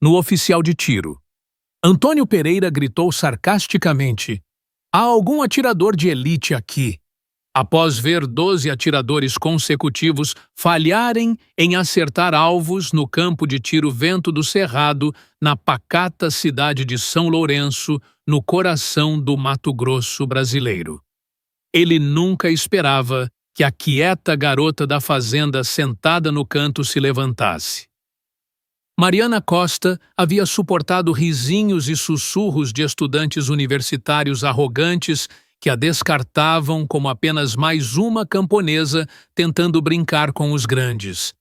no oficial de tiro. Antônio Pereira gritou sarcasticamente: "Há algum atirador de elite aqui?" Após ver 12 atiradores consecutivos falharem em acertar alvos no campo de tiro Vento do Cerrado, na pacata cidade de São Lourenço, no coração do Mato Grosso brasileiro. Ele nunca esperava que a quieta garota da fazenda sentada no canto se levantasse. Mariana Costa havia suportado risinhos e sussurros de estudantes universitários arrogantes que a descartavam como apenas mais uma camponesa tentando brincar com os grandes.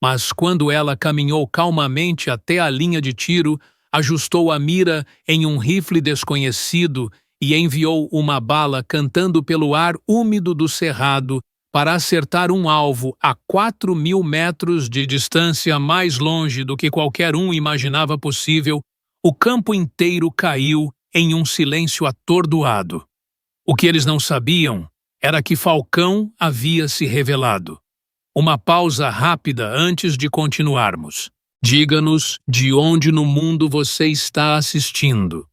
Mas quando ela caminhou calmamente até a linha de tiro, ajustou a mira em um rifle desconhecido e enviou uma bala cantando pelo ar úmido do cerrado para acertar um alvo a 4.000 metros de distância, mais longe do que qualquer um imaginava possível, o campo inteiro caiu em um silêncio atordoado. O que eles não sabiam era que Falcão havia se revelado. Uma pausa rápida antes de continuarmos. Diga-nos de onde no mundo você está assistindo.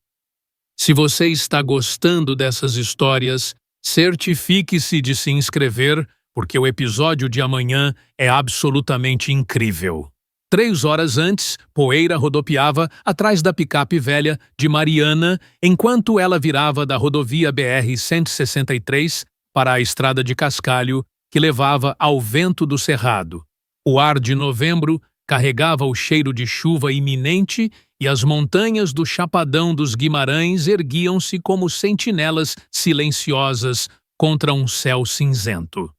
Se você está gostando dessas histórias, certifique-se de se inscrever, porque o episódio de amanhã é absolutamente incrível. 3 horas antes, poeira rodopiava atrás da picape velha de Mariana, enquanto ela virava da rodovia BR-163 para a estrada de cascalho que levava ao Vento do Cerrado. O ar de novembro carregava o cheiro de chuva iminente e as montanhas do Chapadão dos Guimarães erguiam-se como sentinelas silenciosas contra um céu cinzento.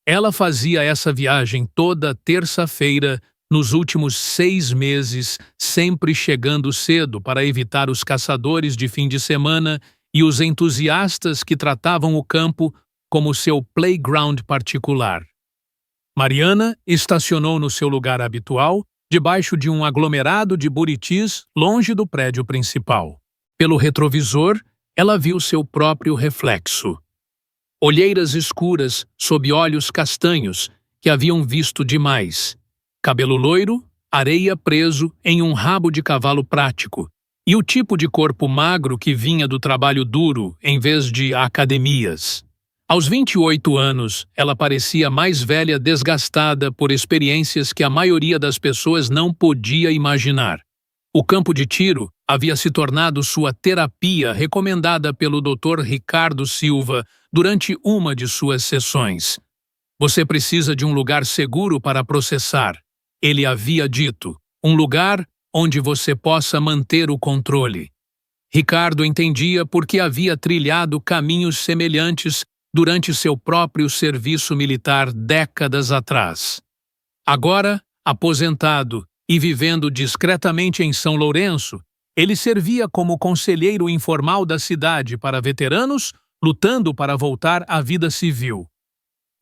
Ela fazia essa viagem toda terça-feira nos últimos 6 meses, sempre chegando cedo para evitar os caçadores de fim de semana e os entusiastas que tratavam o campo como seu playground particular. Mariana estacionou no seu lugar habitual, debaixo de um aglomerado de buritis, longe do prédio principal. Pelo retrovisor, ela viu seu próprio reflexo. Olheiras escuras sob olhos castanhos que haviam visto demais. Cabelo loiro, areia preso em um rabo de cavalo prático, e o tipo de corpo magro que vinha do trabalho duro em vez de academias. Aos 28 anos, ela parecia mais velha, desgastada por experiências que a maioria das pessoas não podia imaginar. O campo de tiro havia se tornado sua terapia recomendada pelo Dr. Ricardo Silva durante uma de suas sessões. Você precisa de um lugar seguro para processar. Ele havia dito, um lugar onde você possa manter o controle. Ricardo entendia porque havia trilhado caminhos semelhantes durante seu próprio serviço militar décadas atrás. Agora, aposentado e vivendo discretamente em São Lourenço, ele servia como conselheiro informal da cidade para veteranos lutando para voltar à vida civil.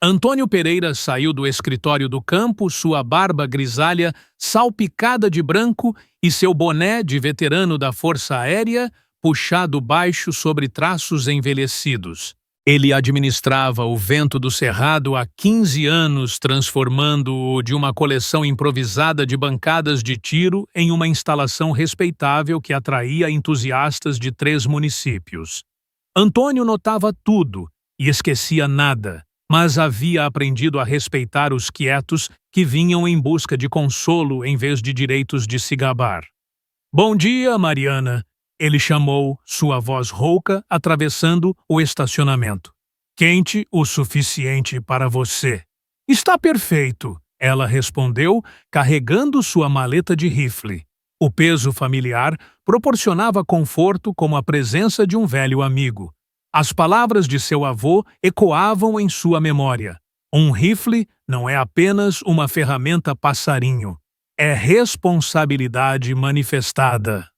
Antônio Pereira saiu do escritório do campo, sua barba grisalha salpicada de branco e seu boné de veterano da Força Aérea puxado baixo sobre traços envelhecidos. Ele administrava o Vento do Cerrado há 15 anos, transformando-o de uma coleção improvisada de bancadas de tiro em uma instalação respeitável que atraía entusiastas de 3 municípios. Antônio notava tudo e esquecia nada, mas havia aprendido a respeitar os quietos que vinham em busca de consolo em vez de direitos de se gabar. "Bom dia, Mariana", ele chamou, sua voz rouca atravessando o estacionamento. "Quente o suficiente para você." "Está perfeito", ela respondeu, carregando sua maleta de rifle. O peso familiar proporcionava conforto como a presença de um velho amigo. As palavras de seu avô ecoavam em sua memória. Um rifle não é apenas uma ferramenta passarinho. É responsabilidade manifestada.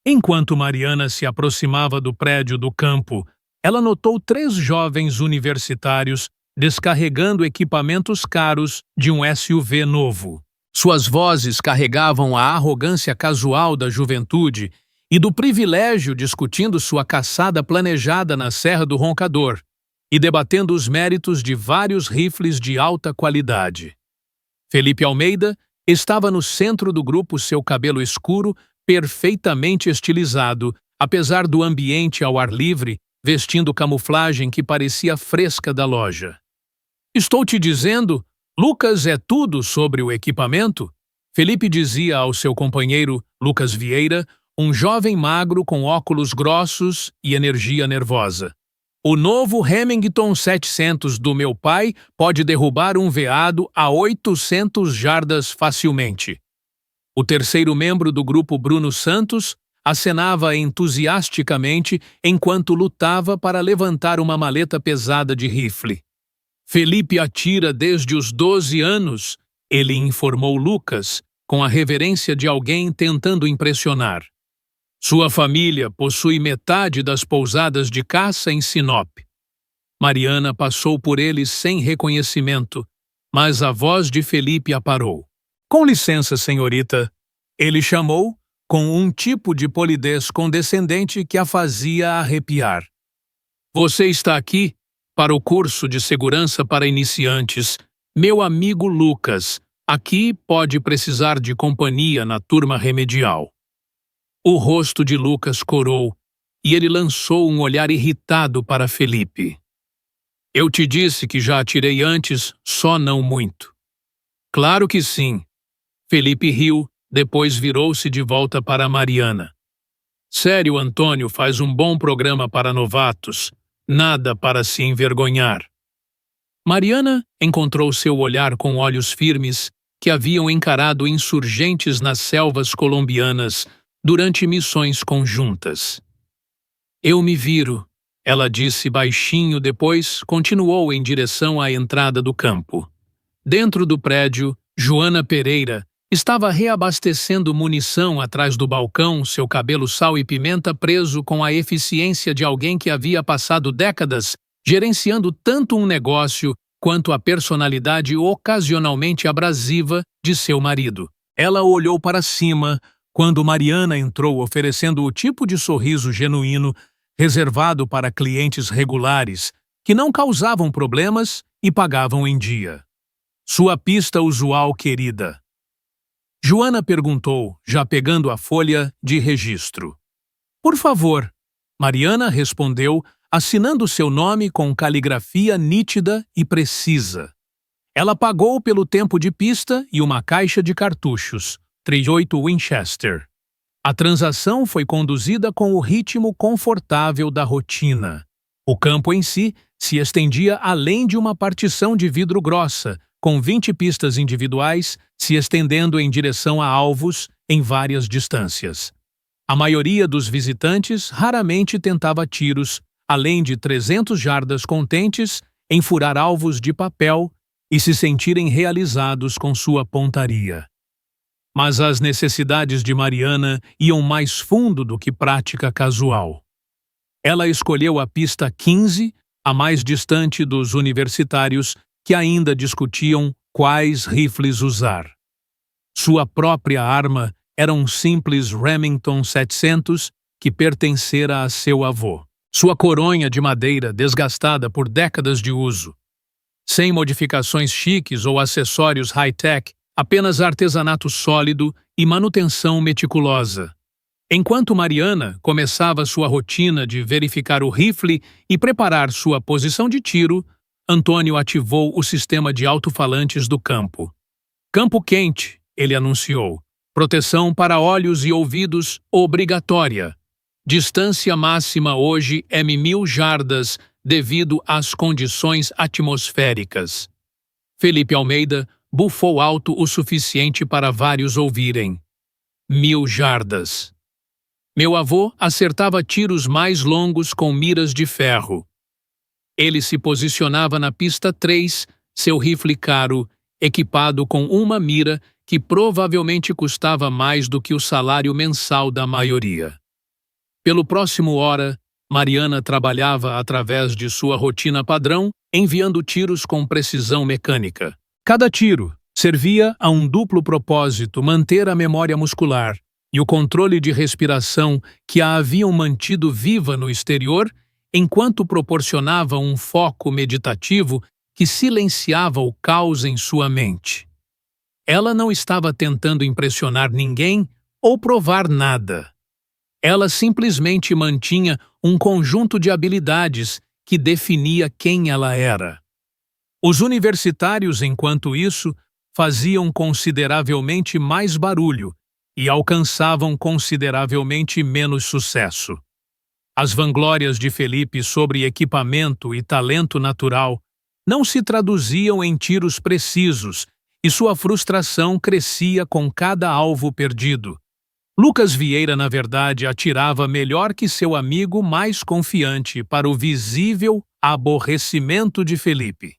Enquanto Mariana se aproximava do prédio do campo, ela notou 3 jovens universitários descarregando equipamentos caros de um SUV novo. Suas vozes carregavam a arrogância casual da juventude e do privilégio, discutindo sua caçada planejada na Serra do Roncador e debatendo os méritos de vários rifles de alta qualidade. Felipe Almeida, Estava no centro do grupo, seu cabelo escuro, perfeitamente estilizado, apesar do ambiente ao ar livre, vestindo camuflagem que parecia fresca da loja. Estou te dizendo, Lucas é tudo sobre o equipamento? Felipe dizia ao seu companheiro, Lucas Vieira, um jovem magro com óculos grossos e energia nervosa. O novo Remington 700 do meu pai pode derrubar um veado a 800 jardas facilmente. O terceiro membro do grupo, Bruno Santos, acenava entusiasticamente enquanto lutava para levantar uma maleta pesada de rifle. Felipe atira desde os 12 anos, ele informou Lucas, com a reverência de alguém tentando impressionar. Sua família possui metade das pousadas de caça em Sinop. Mariana passou por eles sem reconhecimento, mas a voz de Felipe a parou. Com licença, senhorita, ele chamou, com um tipo de polidez condescendente que a fazia arrepiar. Você está aqui para o curso de segurança para iniciantes, meu amigo Lucas. Aqui pode precisar de companhia na turma remedial. O rosto de Lucas corou e ele lançou um olhar irritado para Felipe. Eu te disse que já atirei antes, só não muito. Claro que sim. Felipe riu, depois virou-se de volta para Mariana. Sério, Antônio faz um bom programa para novatos, nada para se envergonhar. Mariana encontrou seu olhar com olhos firmes que haviam encarado insurgentes nas selvas colombianas durante missões conjuntas. Eu me viro, ela disse baixinho, depois continuou em direção à entrada do campo. Dentro do prédio, Joana Pereira estava reabastecendo munição atrás do balcão, seu cabelo sal e pimenta preso com a eficiência de alguém que havia passado décadas gerenciando tanto um negócio quanto a personalidade ocasionalmente abrasiva de seu marido. Ela olhou para cima quando Mariana entrou oferecendo o tipo de sorriso genuíno reservado para clientes regulares que não causavam problemas e pagavam em dia. Sua pista usual, querida. Joana perguntou, já pegando a folha de registro. Por favor, Mariana respondeu, assinando seu nome com caligrafia nítida e precisa. Ela pagou pelo tempo de pista e uma caixa de cartuchos, 38 Winchester. A transação foi conduzida com o ritmo confortável da rotina. O campo em si se estendia além de uma partição de vidro grossa, com 20 pistas individuais se estendendo em direção a alvos em várias distâncias. A maioria dos visitantes raramente tentava tiros, além de 300 jardas contentes em furar alvos de papel e se sentirem realizados com sua pontaria. Mas as necessidades de Mariana iam mais fundo do que prática casual. Ela escolheu a pista 15, a mais distante dos universitários que ainda discutiam quais rifles usar. Sua própria arma era um simples Remington 700 que pertencera a seu avô. Sua coronha de madeira desgastada por décadas de uso. Sem modificações chiques ou acessórios high-tech, apenas artesanato sólido e manutenção meticulosa. Enquanto Mariana começava sua rotina de verificar o rifle e preparar sua posição de tiro, Antônio ativou o sistema de alto-falantes do campo. Campo quente, ele anunciou. Proteção para olhos e ouvidos obrigatória. Distância máxima hoje é 1000 jardas devido às condições atmosféricas. Felipe Almeida bufou alto o suficiente para vários ouvirem. 1000 jardas. Meu avô acertava tiros mais longos com miras de ferro. Ele se posicionava na pista 3, seu rifle caro, equipado com uma mira que provavelmente custava mais do que o salário mensal da maioria. Pelo próximo hora, Mariana trabalhava através de sua rotina padrão, enviando tiros com precisão mecânica. Cada tiro servia a um duplo propósito: manter a memória muscular e o controle de respiração que a haviam mantido viva no exterior, enquanto proporcionava um foco meditativo que silenciava o caos em sua mente. ela não estava tentando impressionar ninguém ou provar nada. Ela simplesmente mantinha um conjunto de habilidades que definia quem ela era. Os universitários, enquanto isso, faziam consideravelmente mais barulho e alcançavam consideravelmente menos sucesso. As vanglórias de Felipe sobre equipamento e talento natural não se traduziam em tiros precisos e sua frustração crescia com cada alvo perdido. Lucas Vieira, na verdade, atirava melhor que seu amigo mais confiante para o visível aborrecimento de Felipe.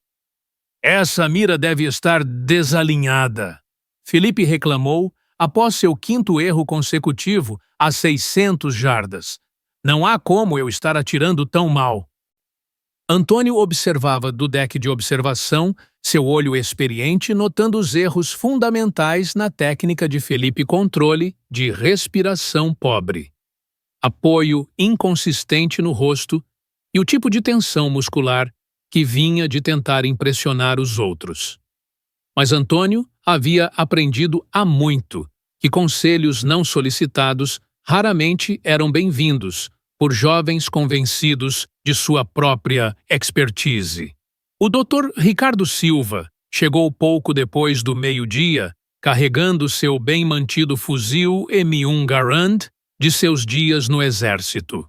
Essa mira deve estar desalinhada, Felipe reclamou após seu quinto erro consecutivo a 600 jardas. Não há como eu estar atirando tão mal. Antônio observava do deck de observação, seu olho experiente notando os erros fundamentais na técnica de Felipe controle de respiração pobre. Apoio inconsistente no rosto e o tipo de tensão muscular que vinha de tentar impressionar os outros. Mas Antônio havia aprendido há muito que conselhos não solicitados raramente eram bem-vindos por jovens convencidos de sua própria expertise. O Dr. Ricardo Silva chegou pouco depois do meio-dia, carregando seu bem-mantido fuzil M1 Garand de seus dias no Exército.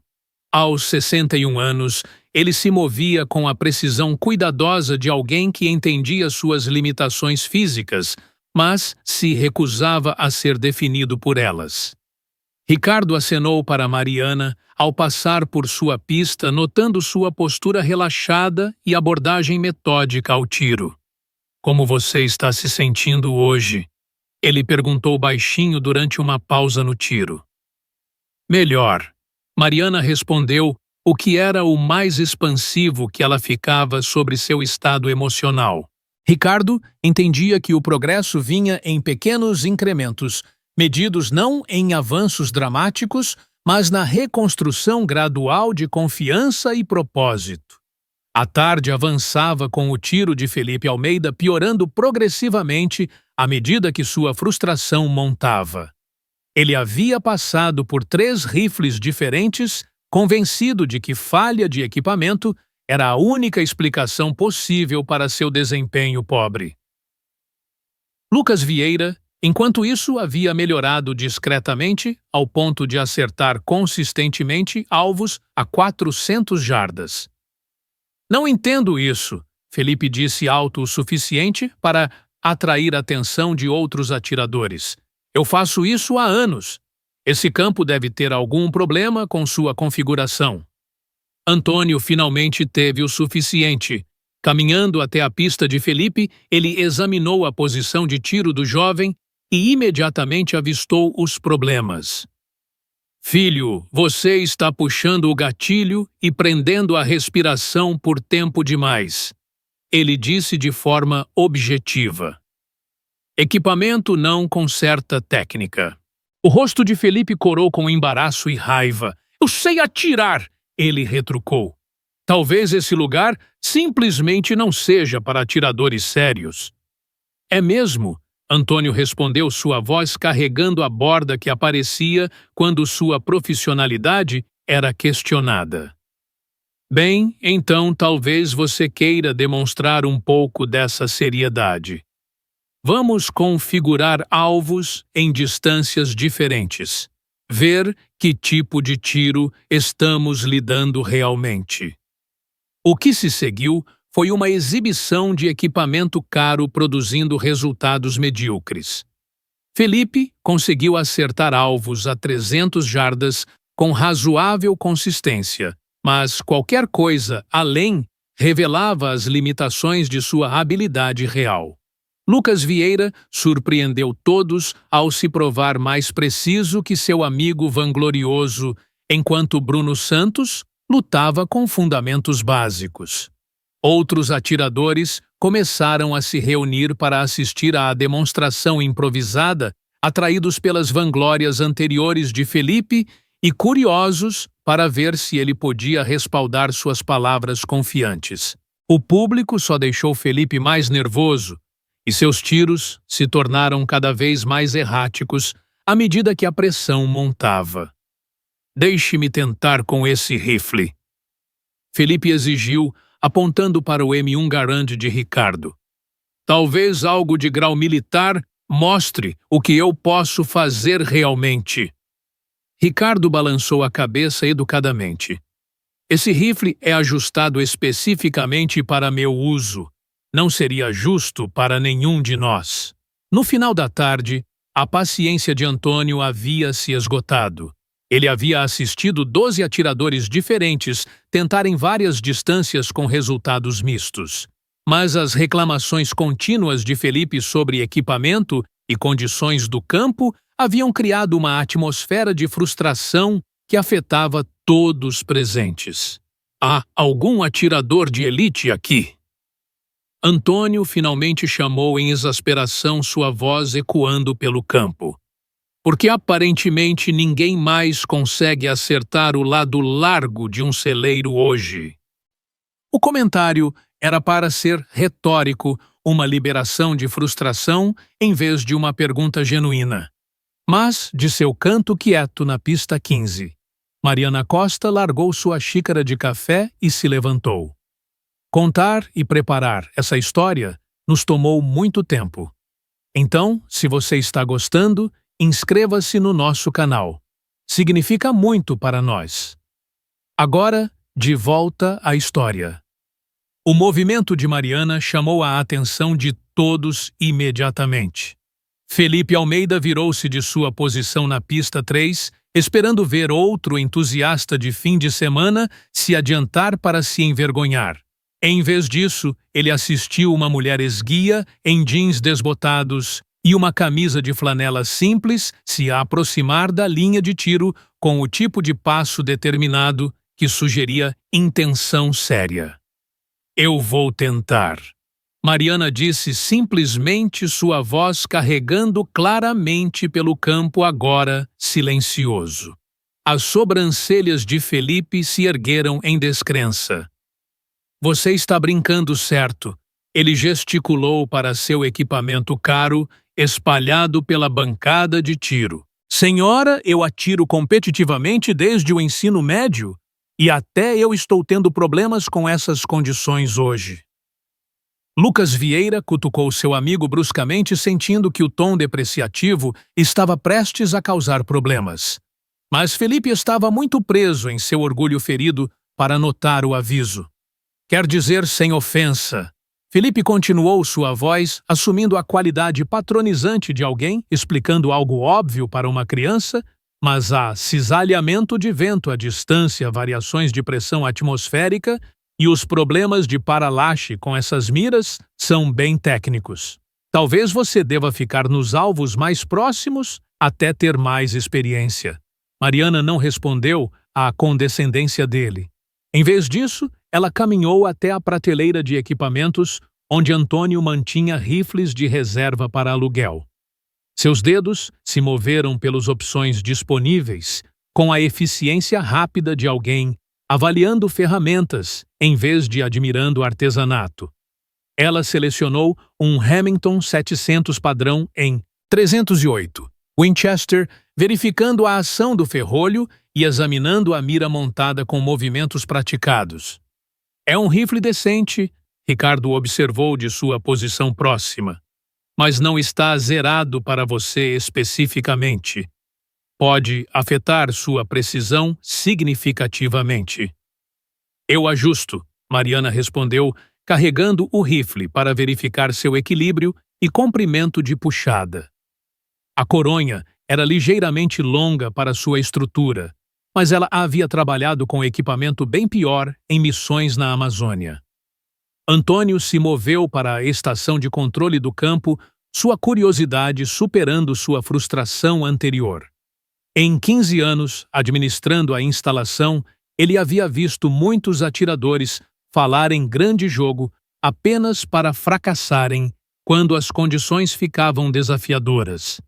Aos 61 anos, ele se movia com a precisão cuidadosa de alguém que entendia suas limitações físicas, mas se recusava a ser definido por elas. Ricardo acenou para Mariana ao passar por sua pista, notando sua postura relaxada e abordagem metódica ao tiro. "Como você está se sentindo hoje?" ele perguntou baixinho durante uma pausa no tiro. "Melhor", Mariana respondeu, o que era o mais expansivo que ela ficava sobre seu estado emocional. Ricardo entendia que o progresso vinha em pequenos incrementos, medidos não em avanços dramáticos, mas na reconstrução gradual de confiança e propósito. A tarde avançava com o tiro de Felipe Almeida piorando progressivamente à medida que sua frustração montava. Ele havia passado por 3 rifles diferentes, convencido de que falha de equipamento era a única explicação possível para seu desempenho pobre. Lucas Vieira, enquanto isso, havia melhorado discretamente ao ponto de acertar consistentemente alvos a 400 jardas. "Não entendo isso", Felipe disse alto o suficiente para atrair a atenção de outros atiradores. "Eu faço isso há anos. Esse campo deve ter algum problema com sua configuração." Antônio finalmente teve o suficiente. Caminhando até a pista de Felipe, ele examinou a posição de tiro do jovem e imediatamente avistou os problemas. "Filho, você está puxando o gatilho e prendendo a respiração por tempo demais", ele disse de forma objetiva. "Equipamento não conserta técnica." O rosto de Felipe corou com embaraço e raiva. "Eu sei atirar", ele retrucou. "Talvez esse lugar simplesmente não seja para atiradores sérios." "É mesmo?", Antônio respondeu, sua voz carregando a borda que aparecia quando sua profissionalidade era questionada. "Bem, então talvez você queira demonstrar um pouco dessa seriedade. Vamos configurar alvos em distâncias diferentes. Ver que tipo de tiro estamos lidando realmente." O que se seguiu foi uma exibição de equipamento caro produzindo resultados medíocres. Felipe conseguiu acertar alvos a 300 jardas com razoável consistência, mas qualquer coisa além revelava as limitações de sua habilidade real. Lucas Vieira surpreendeu todos ao se provar mais preciso que seu amigo vanglorioso, enquanto Bruno Santos lutava com fundamentos básicos. Outros atiradores começaram a se reunir para assistir à demonstração improvisada, atraídos pelas vanglórias anteriores de Felipe e curiosos para ver se ele podia respaldar suas palavras confiantes. O público só deixou Felipe mais nervoso, e seus tiros se tornaram cada vez mais erráticos à medida que a pressão montava. Deixe-me tentar com esse rifle. Felipe exigiu, apontando para o M1 Garand de Ricardo. Talvez algo de grau militar mostre o que eu posso fazer realmente. Ricardo balançou a cabeça educadamente. Esse rifle é ajustado especificamente para meu uso. Não seria justo para nenhum de nós. No final da tarde, a paciência de Antônio havia se esgotado. Ele havia assistido 12 atiradores diferentes tentarem várias distâncias com resultados mistos. Mas as reclamações contínuas de Felipe sobre equipamento e condições do campo haviam criado uma atmosfera de frustração que afetava todos presentes. Há algum atirador de elite aqui? Antônio finalmente chamou em exasperação, sua voz ecoando pelo campo. Porque aparentemente ninguém mais consegue acertar o lado largo de um celeiro hoje. O comentário era para ser retórico, uma liberação de frustração em vez de uma pergunta genuína. Mas, de seu canto quieto na pista 15, Mariana Costa largou sua xícara de café e se levantou. Contar e preparar essa história nos tomou muito tempo. Então, se você está gostando, inscreva-se no nosso canal. Significa muito para nós. Agora, de volta à história. O movimento de Mariana chamou a atenção de todos imediatamente. Felipe Almeida virou-se de sua posição na pista 3, esperando ver outro entusiasta de fim de semana se adiantar para se envergonhar. Em vez disso, ele assistiu uma mulher esguia, em jeans desbotados e uma camisa de flanela simples, se aproximar da linha de tiro com o tipo de passo determinado que sugeria intenção séria. Eu vou tentar. Mariana disse simplesmente, sua voz carregando claramente pelo campo agora silencioso. As sobrancelhas de Felipe se ergueram em descrença. Você está brincando, certo? Ele gesticulou para seu equipamento caro, espalhado pela bancada de tiro. Senhora, eu atiro competitivamente desde o ensino médio e até eu estou tendo problemas com essas condições hoje. Lucas Vieira cutucou seu amigo bruscamente, sentindo que o tom depreciativo estava prestes a causar problemas. Mas Felipe estava muito preso em seu orgulho ferido para notar o aviso. Quer dizer, sem ofensa. Felipe continuou sua voz, assumindo a qualidade patronizante de alguém, explicando algo óbvio para uma criança, mas há cisalhamento de vento à distância, variações de pressão atmosférica e os problemas de paralaxe com essas miras são bem técnicos. Talvez você deva ficar nos alvos mais próximos até ter mais experiência. Mariana não respondeu à condescendência dele. Em vez disso, ela caminhou até a prateleira de equipamentos, onde Antônio mantinha rifles de reserva para aluguel. Seus dedos se moveram pelas opções disponíveis, com a eficiência rápida de alguém avaliando ferramentas, em vez de admirando artesanato. Ela selecionou um Remington 700 padrão em 308 Winchester, verificando a ação do ferrolho e examinando a mira montada com movimentos praticados. É um rifle decente, Ricardo observou de sua posição próxima, mas não está zerado para você especificamente. Pode afetar sua precisão significativamente. Eu ajusto, Mariana respondeu, carregando o rifle para verificar seu equilíbrio e comprimento de puxada. A coronha era ligeiramente longa para sua estrutura, mas ela havia trabalhado com equipamento bem pior em missões na Amazônia. Antônio se moveu para a estação de controle do campo, sua curiosidade superando sua frustração anterior. Em 15 anos, administrando a instalação, ele havia visto muitos atiradores falarem grande jogo apenas para fracassarem quando as condições ficavam desafiadoras.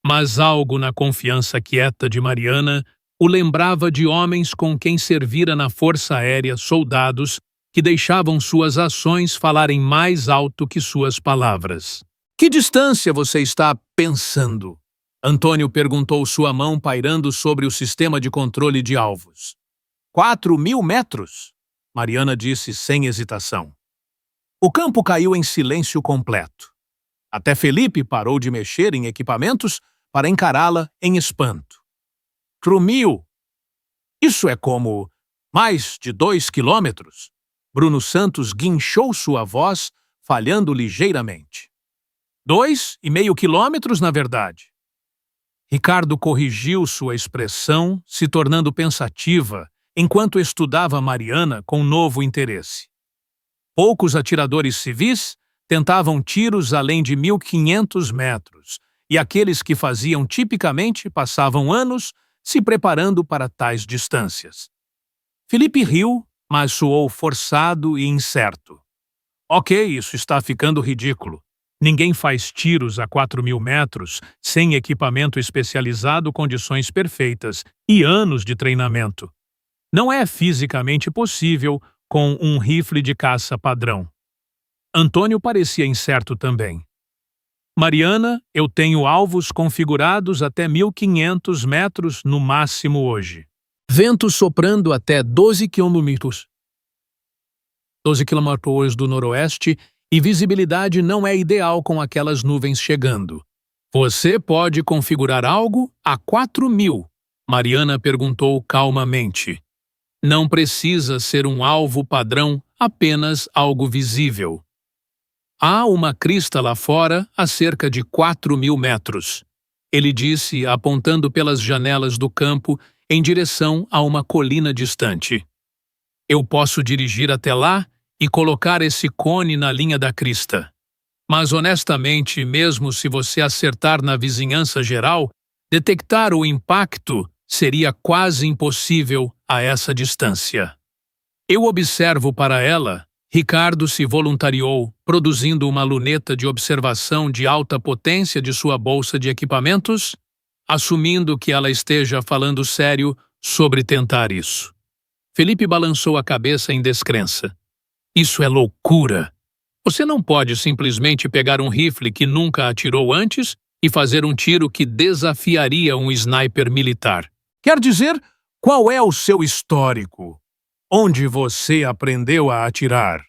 Mas algo na confiança quieta de Mariana o lembrava de homens com quem servira na Força Aérea, soldados que deixavam suas ações falarem mais alto que suas palavras. Que distância você está pensando? Antônio perguntou, sua mão pairando sobre o sistema de controle de alvos. 4.000 metros, Mariana disse sem hesitação. O campo caiu em silêncio completo. Até Felipe parou de mexer em equipamentos para encará-la em espanto. 4.000? Isso é como mais de 2 quilômetros? Bruno Santos guinchou sua voz, falhando ligeiramente. 2,5 quilômetros, na verdade. Ricardo corrigiu sua expressão, se tornando pensativa, enquanto estudava Mariana com novo interesse. Poucos atiradores civis tentavam tiros além de 1.500 metros, e aqueles que faziam tipicamente passavam anos se preparando para tais distâncias. Felipe riu, mas soou forçado e incerto. Ok, isso está ficando ridículo. Ninguém faz tiros a 4.000 metros sem equipamento especializado, condições perfeitas e anos de treinamento. Não é fisicamente possível com um rifle de caça padrão. Antônio parecia incerto também. Mariana, eu tenho alvos configurados até 1.500 metros no máximo hoje. Vento soprando até 12 quilômetros. 12 quilômetros do noroeste e visibilidade não é ideal com aquelas nuvens chegando. Você pode configurar algo a 4.000? Mariana perguntou calmamente. Não precisa ser um alvo padrão, apenas algo visível. Há uma crista lá fora a cerca de 4.000 metros. Ele disse, apontando pelas janelas do campo em direção a uma colina distante. Eu posso dirigir até lá e colocar esse cone na linha da crista. Mas, honestamente, mesmo se você acertar na vizinhança geral, detectar o impacto seria quase impossível a essa distância. Eu observo para ela. Ricardo se voluntariou, produzindo uma luneta de observação de alta potência de sua bolsa de equipamentos, assumindo que ela esteja falando sério sobre tentar isso. Felipe balançou a cabeça em descrença. Isso é loucura. Você não pode simplesmente pegar um rifle que nunca atirou antes e fazer um tiro que desafiaria um sniper militar. Quer dizer, qual é o seu histórico? Onde você aprendeu a atirar?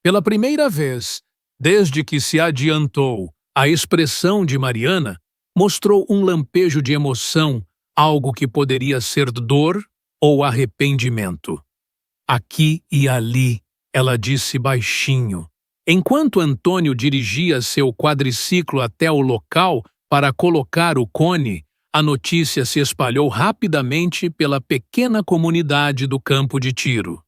Pela primeira vez, desde que se adiantou, a expressão de Mariana mostrou um lampejo de emoção, algo que poderia ser dor ou arrependimento. Aqui e ali, ela disse baixinho. Enquanto Antônio dirigia seu quadriciclo até o local para colocar o cone, a notícia se espalhou rapidamente pela pequena comunidade do campo de tiro.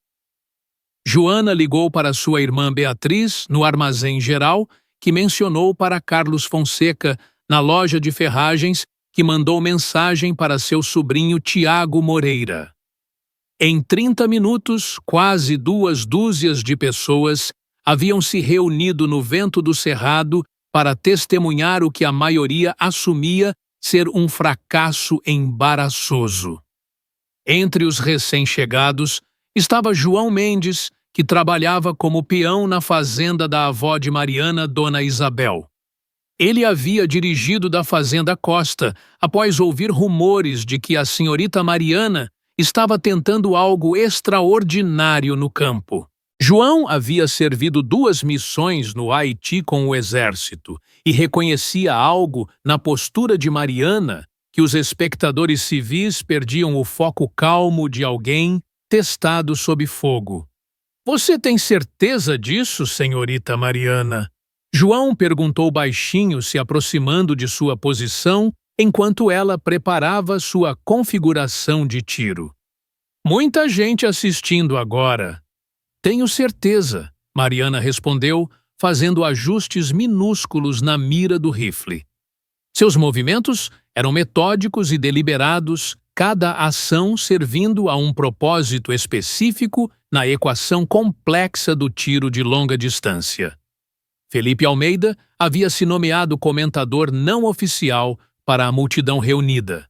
Joana ligou para sua irmã Beatriz, no armazém geral, que mencionou para Carlos Fonseca, na loja de ferragens, que mandou mensagem para seu sobrinho Tiago Moreira. Em 30 minutos, quase 2 dúzias de pessoas haviam se reunido no vento do cerrado para testemunhar o que a maioria assumia ser um fracasso embaraçoso. Entre os recém-chegados estava João Mendes, que trabalhava como peão na fazenda da avó de Mariana, Dona Isabel. Ele havia dirigido da Fazenda Costa após ouvir rumores de que a senhorita Mariana estava tentando algo extraordinário no campo. João havia servido 2 missões no Haiti com o exército e reconhecia algo na postura de Mariana que os espectadores civis perdiam o foco calmo de alguém testado sob fogo. Você tem certeza disso, senhorita Mariana? João perguntou baixinho, se aproximando de sua posição enquanto ela preparava sua configuração de tiro. Muita gente assistindo agora. Tenho certeza, Mariana respondeu, fazendo ajustes minúsculos na mira do rifle. Seus movimentos eram metódicos e deliberados, cada ação servindo a um propósito específico na equação complexa do tiro de longa distância. Felipe Almeida havia se nomeado comentador não oficial para a multidão reunida.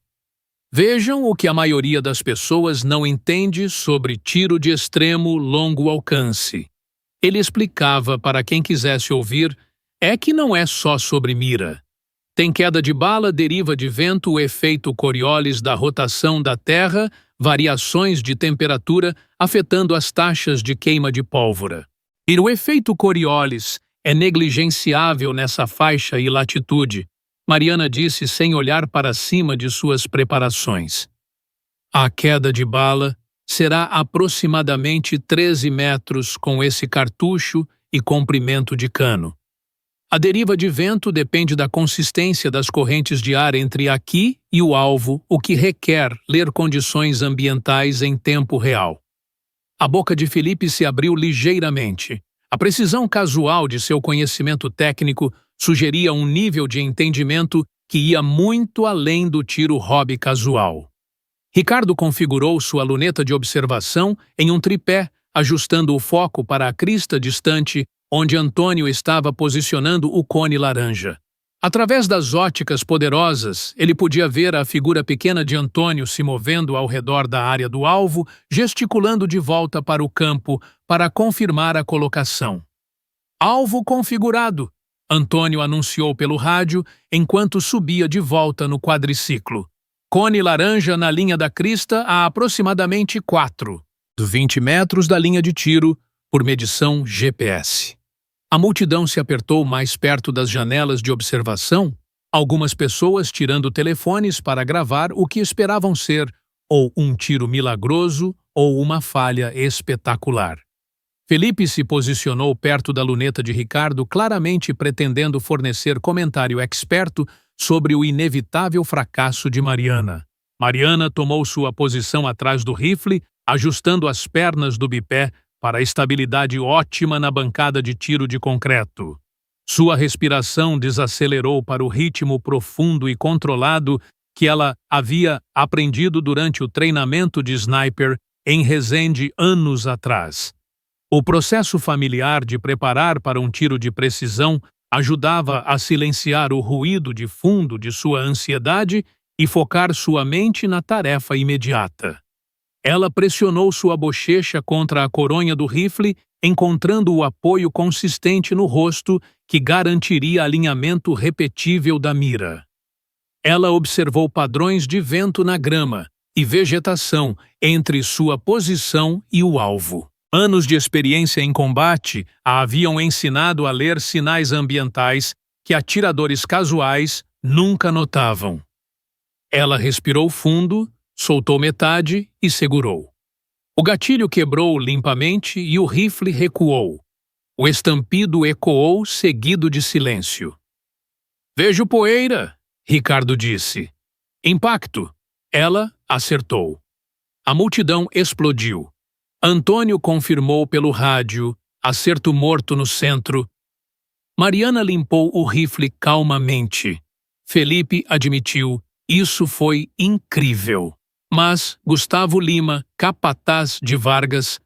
Vejam o que a maioria das pessoas não entende sobre tiro de extremo longo alcance. Ele explicava para quem quisesse ouvir, É que não é só sobre mira. Tem queda de bala, deriva de vento, o efeito Coriolis da rotação da Terra, variações de temperatura afetando as taxas de queima de pólvora. E o efeito Coriolis é negligenciável nessa faixa e latitude, Mariana disse sem olhar para cima de suas preparações. A queda de bala será aproximadamente 13 metros com esse cartucho e comprimento de cano. A deriva de vento depende da consistência das correntes de ar entre aqui e o alvo, o que requer ler condições ambientais em tempo real. A boca de Felipe se abriu ligeiramente. A precisão casual de seu conhecimento técnico sugeria um nível de entendimento que ia muito além do tiro hobby casual. Ricardo configurou sua luneta de observação em um tripé, ajustando o foco para a crista distante onde Antônio estava posicionando o cone laranja. Através das óticas poderosas, ele podia ver a figura pequena de Antônio se movendo ao redor da área do alvo, gesticulando de volta para o campo para confirmar a colocação. Alvo configurado, Antônio anunciou pelo rádio enquanto subia de volta no quadriciclo. Cone laranja na linha da crista a aproximadamente 20 metros da linha de tiro, por medição GPS. A multidão se apertou mais perto das janelas de observação, algumas pessoas tirando telefones para gravar o que esperavam ser ou um tiro milagroso ou uma falha espetacular. Felipe se posicionou perto da luneta de Ricardo, claramente pretendendo fornecer comentário experto sobre o inevitável fracasso de Mariana. Mariana tomou sua posição atrás do rifle, ajustando as pernas do bipé para a estabilidade ótima na bancada de tiro de concreto. Sua respiração desacelerou para o ritmo profundo e controlado que ela havia aprendido durante o treinamento de sniper em Resende anos atrás. O processo familiar de preparar para um tiro de precisão ajudava a silenciar o ruído de fundo de sua ansiedade e focar sua mente na tarefa imediata. Ela pressionou sua bochecha contra a coronha do rifle, encontrando o apoio consistente no rosto que garantiria alinhamento repetível da mira. Ela observou padrões de vento na grama e vegetação entre sua posição e o alvo. Anos de experiência em combate a haviam ensinado a ler sinais ambientais que atiradores casuais nunca notavam. Ela respirou fundo, soltou metade e segurou. O gatilho quebrou limpamente e o rifle recuou. O estampido ecoou, seguido de silêncio. "Vejo poeira", Ricardo disse. "Impacto." Ela acertou. A multidão explodiu. Antônio confirmou pelo rádio, acerto morto no centro. Mariana limpou o rifle calmamente. Felipe admitiu, isso foi incrível. Mas Gustavo Lima, capataz de Vargas,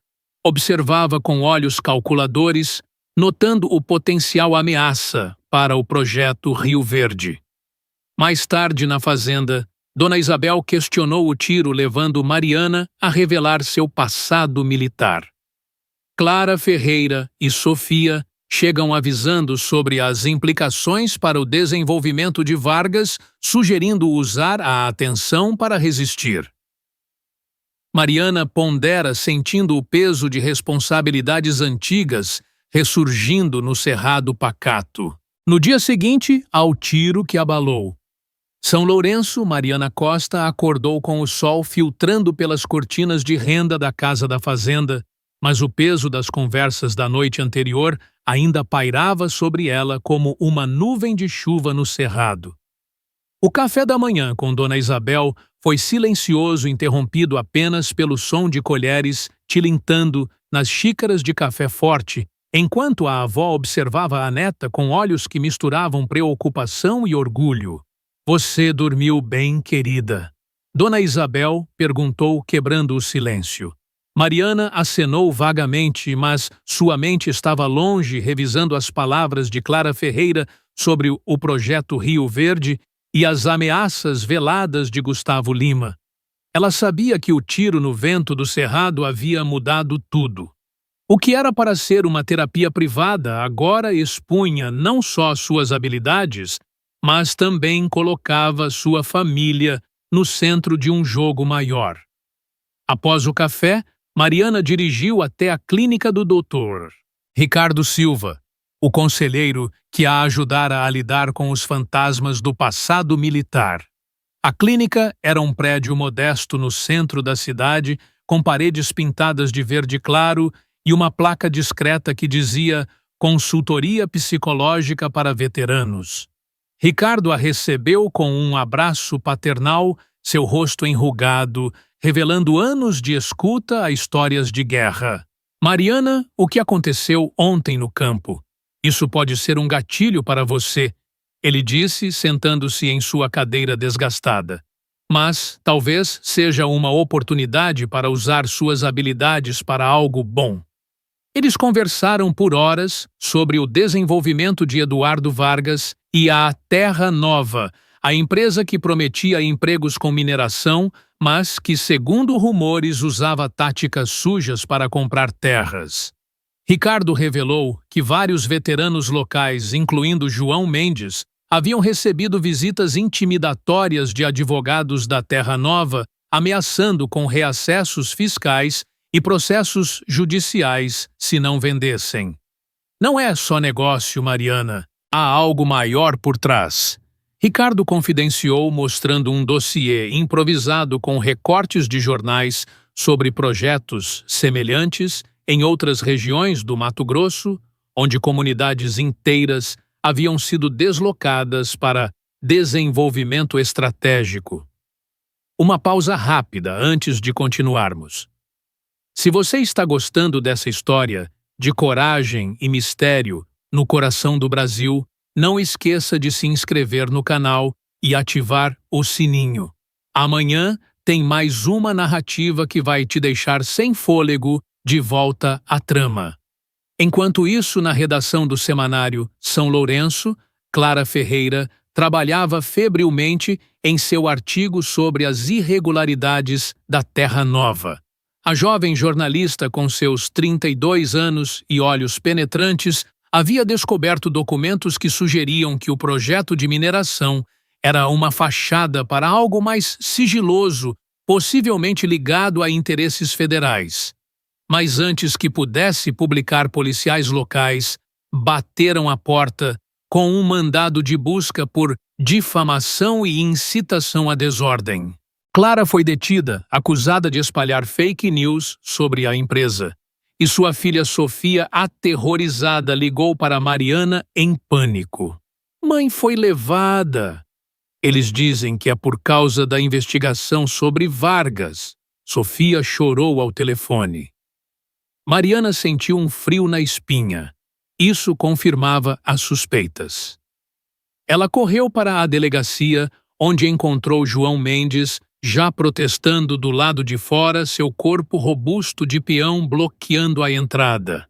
observava com olhos calculadores, notando o potencial ameaça para o projeto Rio Verde. Mais tarde na fazenda, Dona Isabel questionou o tiro, levando Mariana a revelar seu passado militar. Clara Ferreira e Sofia chegam avisando sobre as implicações para o desenvolvimento de Vargas, sugerindo usar a atenção para resistir. Mariana pondera, sentindo o peso de responsabilidades antigas ressurgindo no cerrado pacato. No dia seguinte, ao tiro que abalou. São Lourenço, Mariana Costa acordou com o sol filtrando pelas cortinas de renda da casa da fazenda, mas o peso das conversas da noite anterior ainda pairava sobre ela como uma nuvem de chuva no cerrado. O café da manhã com Dona Isabel foi silencioso, interrompido apenas pelo som de colheres tilintando nas xícaras de café forte, enquanto a avó observava a neta com olhos que misturavam preocupação e orgulho. "Você dormiu bem, querida?" Dona Isabel perguntou, quebrando o silêncio. Mariana acenou vagamente, mas sua mente estava longe, revisando as palavras de Clara Ferreira sobre o projeto Rio Verde e as ameaças veladas de Gustavo Lima. Ela sabia que o tiro no vento do cerrado havia mudado tudo. O que era para ser uma terapia privada agora expunha não só suas habilidades, mas também colocava sua família no centro de um jogo maior. Após o café, Mariana dirigiu até a clínica do Dr. Ricardo Silva, o conselheiro que a ajudara a lidar com os fantasmas do passado militar. A clínica era um prédio modesto no centro da cidade, com paredes pintadas de verde claro e uma placa discreta que dizia Consultoria Psicológica para Veteranos. Ricardo a recebeu com um abraço paternal, seu rosto enrugado, revelando anos de escuta a histórias de guerra. Mariana, o que aconteceu ontem no campo? Isso pode ser um gatilho para você, ele disse, sentando-se em sua cadeira desgastada. Mas talvez seja uma oportunidade para usar suas habilidades para algo bom. Eles conversaram por horas sobre o desenvolvimento de Eduardo Vargas e a Terra Nova, a empresa que prometia empregos com mineração, mas que, segundo rumores, usava táticas sujas para comprar terras. Ricardo revelou que vários veteranos locais, incluindo João Mendes, haviam recebido visitas intimidatórias de advogados da Terra Nova, ameaçando com reacessos fiscais e processos judiciais se não vendessem. Não é só negócio, Mariana. Há algo maior por trás. Ricardo confidenciou, mostrando um dossiê improvisado com recortes de jornais sobre projetos semelhantes em outras regiões do Mato Grosso, onde comunidades inteiras haviam sido deslocadas para desenvolvimento estratégico. Uma pausa rápida antes de continuarmos. Se você está gostando dessa história de coragem e mistério no coração do Brasil, não esqueça de se inscrever no canal e ativar o sininho. Amanhã tem mais uma narrativa que vai te deixar sem fôlego de volta à trama. Enquanto isso, na redação do semanário São Lourenço, Clara Ferreira trabalhava febrilmente em seu artigo sobre as irregularidades da Terra Nova. A jovem jornalista, com seus 32 anos e olhos penetrantes, havia descoberto documentos que sugeriam que o projeto de mineração era uma fachada para algo mais sigiloso, possivelmente ligado a interesses federais. Mas antes que pudesse publicar, policiais locais bateram a porta com um mandado de busca por difamação e incitação à desordem. Clara foi detida, acusada de espalhar fake news sobre a empresa. E sua filha Sofia, aterrorizada, ligou para Mariana em pânico. Mãe foi levada. Eles dizem que é por causa da investigação sobre Vargas. Sofia chorou ao telefone. Mariana sentiu um frio na espinha. Isso confirmava as suspeitas. Ela correu para a delegacia, onde encontrou João Mendes, já protestando do lado de fora, seu corpo robusto de peão bloqueando a entrada.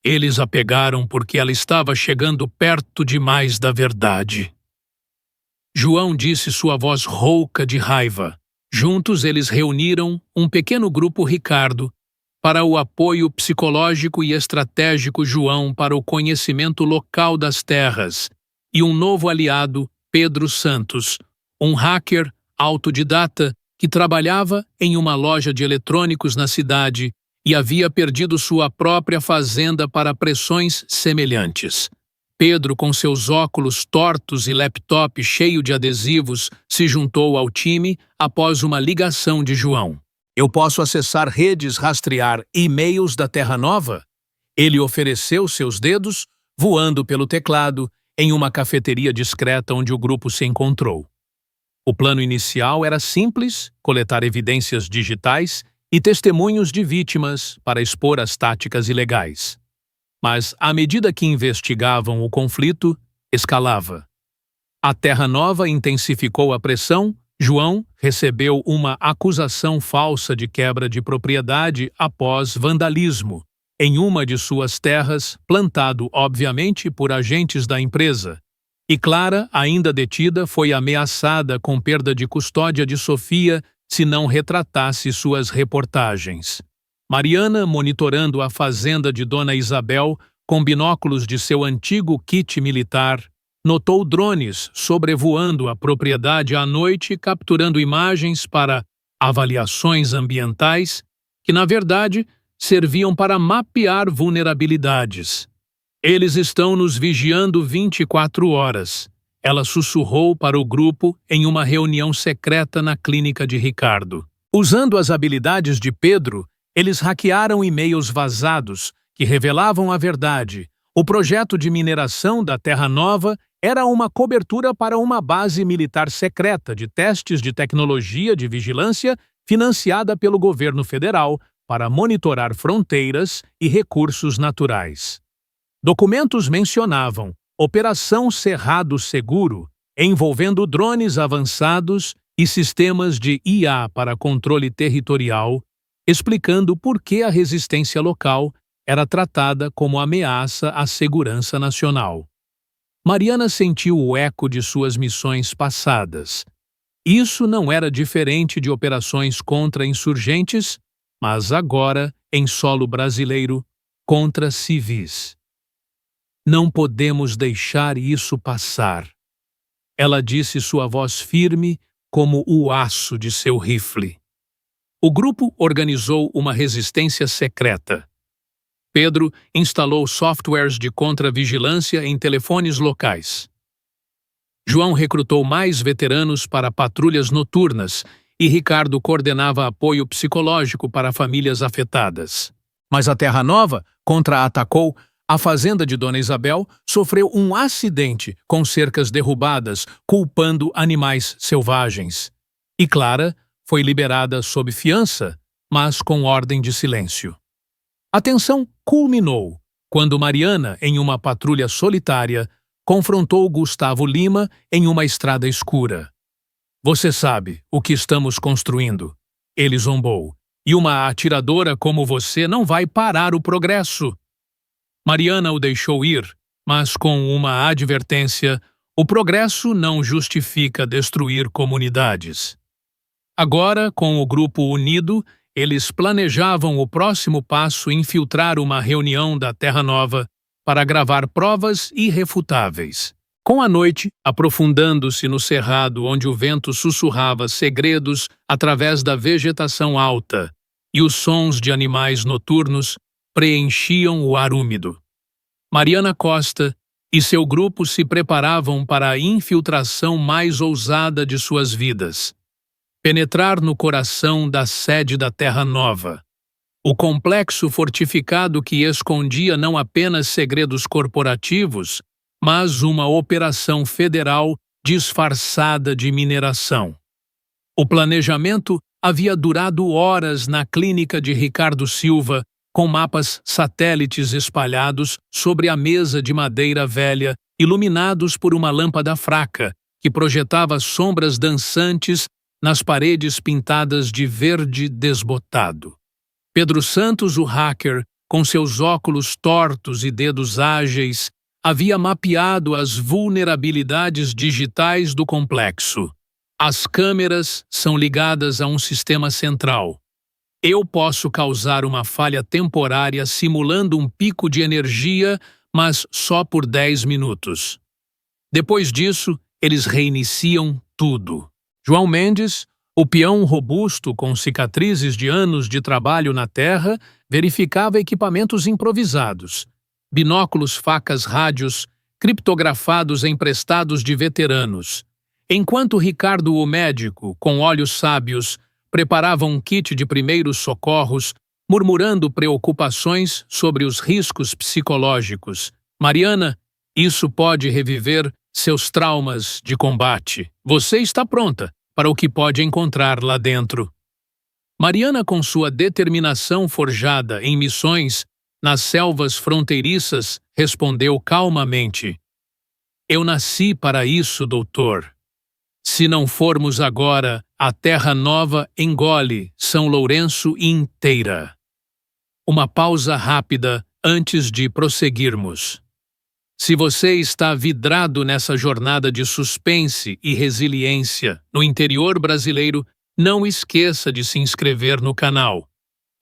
Eles a pegaram porque ela estava chegando perto demais da verdade. João disse, sua voz rouca de raiva. Juntos eles reuniram um pequeno grupo Ricardo para o apoio psicológico e estratégico, João para o conhecimento local das terras e um novo aliado, Pedro Santos, um hacker autodidata que trabalhava em uma loja de eletrônicos na cidade e havia perdido sua própria fazenda para pressões semelhantes. Pedro, com seus óculos tortos e laptop cheio de adesivos, se juntou ao time após uma ligação de João. Eu posso acessar redes, rastrear e-mails da Terra Nova? Ele ofereceu seus dedos, voando pelo teclado, em uma cafeteria discreta onde o grupo se encontrou. O plano inicial era simples, coletar evidências digitais e testemunhos de vítimas para expor as táticas ilegais. Mas, à medida que investigavam o conflito, escalava. A Terra Nova intensificou a pressão. João recebeu uma acusação falsa de quebra de propriedade após vandalismo em uma de suas terras, plantado, obviamente, por agentes da empresa. E Clara, ainda detida, foi ameaçada com perda de custódia de Sofia se não retratasse suas reportagens. Mariana, monitorando a fazenda de Dona Isabel com binóculos de seu antigo kit militar, notou drones sobrevoando a propriedade à noite, capturando imagens para avaliações ambientais que, na verdade, serviam para mapear vulnerabilidades. Eles estão nos vigiando 24 horas. Ela sussurrou para o grupo em uma reunião secreta na clínica de Ricardo. Usando as habilidades de Pedro, eles hackearam e-mails vazados que revelavam a verdade. O projeto de mineração da Terra Nova era uma cobertura para uma base militar secreta de testes de tecnologia de vigilância financiada pelo governo federal para monitorar fronteiras e recursos naturais. Documentos mencionavam Operação Cerrado Seguro, envolvendo drones avançados e sistemas de IA para controle territorial, explicando por que a resistência local era tratada como ameaça à segurança nacional. Mariana sentiu o eco de suas missões passadas. Isso não era diferente de operações contra insurgentes, mas agora, em solo brasileiro, contra civis. Não podemos deixar isso passar. Ela disse, sua voz firme como o aço de seu rifle. O grupo organizou uma resistência secreta. Pedro instalou softwares de contra-vigilância em telefones locais. João recrutou mais veteranos para patrulhas noturnas e Ricardo coordenava apoio psicológico para famílias afetadas. Mas a Terra Nova contra-atacou. A fazenda de Dona Isabel sofreu um acidente com cercas derrubadas, culpando animais selvagens. E Clara foi liberada sob fiança, mas com ordem de silêncio. A tensão culminou quando Mariana, em uma patrulha solitária, confrontou Gustavo Lima em uma estrada escura. "Você sabe o que estamos construindo", ele zombou. "E uma atiradora como você não vai parar o progresso." Mariana o deixou ir, mas com uma advertência: o progresso não justifica destruir comunidades. Agora, com o grupo unido, eles planejavam o próximo passo: infiltrar uma reunião da Terra Nova para gravar provas irrefutáveis. Com a noite, aprofundando-se no cerrado onde o vento sussurrava segredos através da vegetação alta e os sons de animais noturnos preenchiam o ar úmido. Mariana Costa e seu grupo se preparavam para a infiltração mais ousada de suas vidas: penetrar no coração da sede da Terra Nova. O complexo fortificado que escondia não apenas segredos corporativos, mas uma operação federal disfarçada de mineração. O planejamento havia durado horas na clínica de Ricardo Silva, com mapas satélites espalhados sobre a mesa de madeira velha, iluminados por uma lâmpada fraca, que projetava sombras dançantes nas paredes pintadas de verde desbotado. Pedro Santos, o hacker, com seus óculos tortos e dedos ágeis, havia mapeado as vulnerabilidades digitais do complexo. As câmeras são ligadas a um sistema central. Eu posso causar uma falha temporária simulando um pico de energia, mas só por 10 minutos. Depois disso, eles reiniciam tudo. João Mendes, o peão robusto com cicatrizes de anos de trabalho na terra, verificava equipamentos improvisados, binóculos, facas, rádios, criptografados emprestados de veteranos, enquanto Ricardo, o médico, com olhos sábios, preparava um kit de primeiros socorros, murmurando preocupações sobre os riscos psicológicos. Mariana, isso pode reviver seus traumas de combate. Você está pronta para o que pode encontrar lá dentro. Mariana, com sua determinação forjada em missões nas selvas fronteiriças, respondeu calmamente: Eu nasci para isso, doutor. Se não formos agora, a Terra Nova engole São Lourenço inteira. Uma pausa rápida antes de prosseguirmos. Se você está vidrado nessa jornada de suspense e resiliência no interior brasileiro, não esqueça de se inscrever no canal.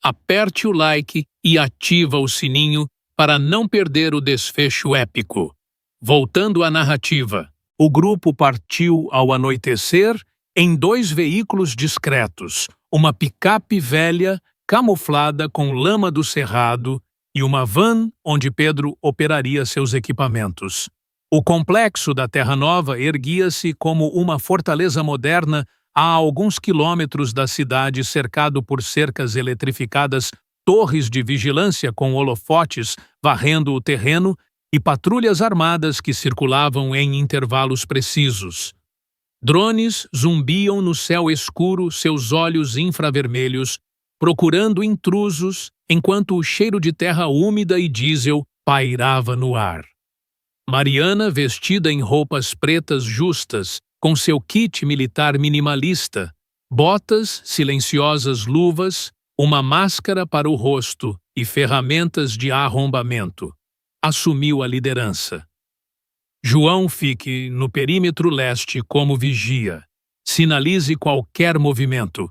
aperte o like e ativa o sininho para não perder o desfecho épico. Voltando à narrativa, o grupo partiu ao anoitecer em 2 veículos discretos, uma picape velha camuflada com lama do cerrado e uma van onde Pedro operaria seus equipamentos. O complexo da Terra Nova erguia-se como uma fortaleza moderna a alguns quilômetros da cidade, cercado por cercas eletrificadas, torres de vigilância com holofotes varrendo o terreno e patrulhas armadas que circulavam em intervalos precisos. Drones zumbiam no céu escuro, seus olhos infravermelhos, procurando intrusos, enquanto o cheiro de terra úmida e diesel pairava no ar. Mariana, vestida em roupas pretas justas, com seu kit militar minimalista, botas, silenciosas luvas, uma máscara para o rosto e ferramentas de arrombamento, assumiu a liderança. João, fique no perímetro leste como vigia. Sinalize qualquer movimento.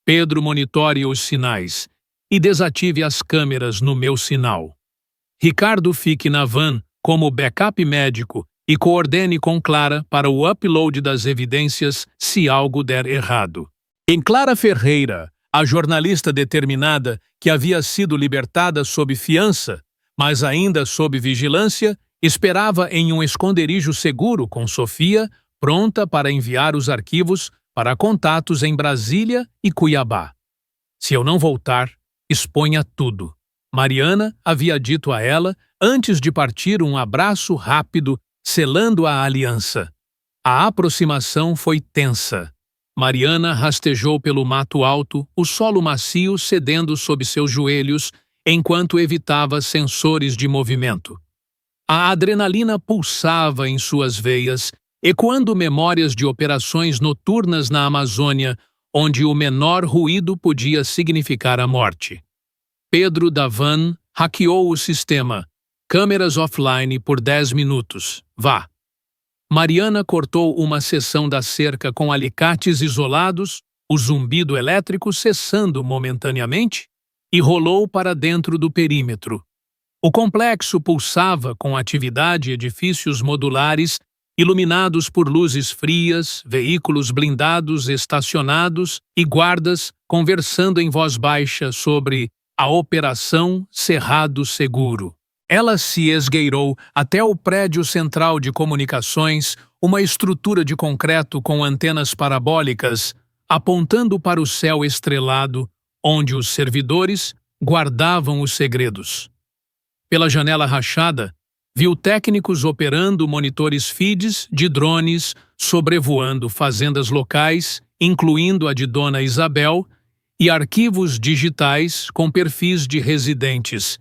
Pedro, monitore os sinais e desative as câmeras no meu sinal. Ricardo, fique na van como backup médico e coordene com Clara para o upload das evidências se algo der errado. Em Clara Ferreira, a jornalista determinada que havia sido libertada sob fiança, mas ainda sob vigilância, esperava em um esconderijo seguro com Sofia, pronta para enviar os arquivos para contatos em Brasília e Cuiabá. Se eu não voltar, exponha tudo. Mariana havia dito a ela, antes de partir, um abraço rápido, selando a aliança. A aproximação foi tensa. Mariana rastejou pelo mato alto, o solo macio cedendo sob seus joelhos, enquanto evitava sensores de movimento. A adrenalina pulsava em suas veias, ecoando memórias de operações noturnas na Amazônia, onde o menor ruído podia significar a morte. Pedro da van hackeou o sistema. Câmeras offline por 10 minutos. Vá. Mariana cortou uma seção da cerca com alicates isolados, o zumbido elétrico cessando momentaneamente, e rolou para dentro do perímetro. O complexo pulsava com atividade, edifícios modulares, iluminados por luzes frias, veículos blindados estacionados e guardas conversando em voz baixa sobre a Operação Cerrado Seguro. Ela se esgueirou até o prédio central de comunicações, uma estrutura de concreto com antenas parabólicas, apontando para o céu estrelado, onde os servidores guardavam os segredos. Pela janela rachada, viu técnicos operando monitores feeds de drones sobrevoando fazendas locais, incluindo a de Dona Isabel, e arquivos digitais com perfis de residentes.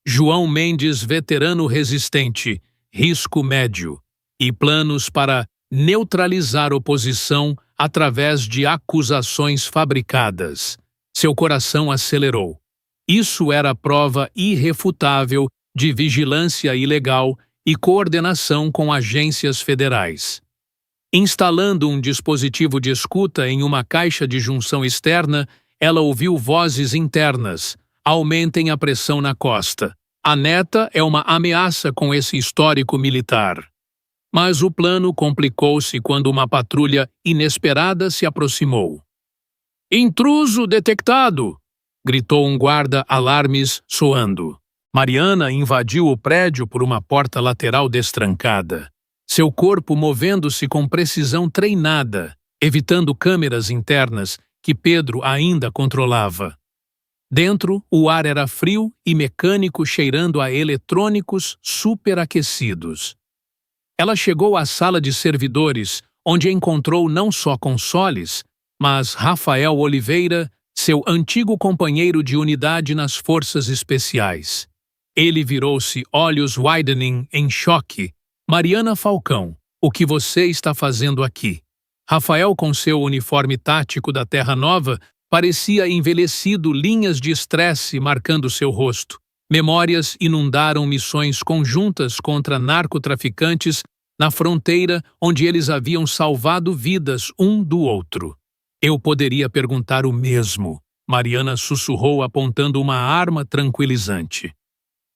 João Mendes, veterano resistente, risco médio, e planos para neutralizar oposição através de acusações fabricadas. Seu coração acelerou. Isso era prova irrefutável de vigilância ilegal e coordenação com agências federais. Instalando um dispositivo de escuta em uma caixa de junção externa, ela ouviu vozes internas. Aumentem a pressão na costa. A neta é uma ameaça com esse histórico militar. Mas o plano complicou-se quando uma patrulha inesperada se aproximou. Intruso detectado! Gritou um guarda, alarmes soando. Mariana invadiu o prédio por uma porta lateral destrancada, seu corpo movendo-se com precisão treinada, evitando câmeras internas que Pedro ainda controlava. Dentro, o ar era frio e mecânico, cheirando a eletrônicos superaquecidos. Ela chegou à sala de servidores, onde encontrou não só consoles, mas Rafael Oliveira, seu antigo companheiro de unidade nas Forças Especiais. Ele virou-se, olhos widening, em choque. Mariana Falcão, o que você está fazendo aqui? Rafael, com seu uniforme tático da Terra Nova, parecia envelhecido, linhas de estresse marcando seu rosto. Memórias inundaram missões conjuntas contra narcotraficantes na fronteira onde eles haviam salvado vidas um do outro. Eu poderia perguntar o mesmo, Mariana sussurrou apontando uma arma tranquilizante.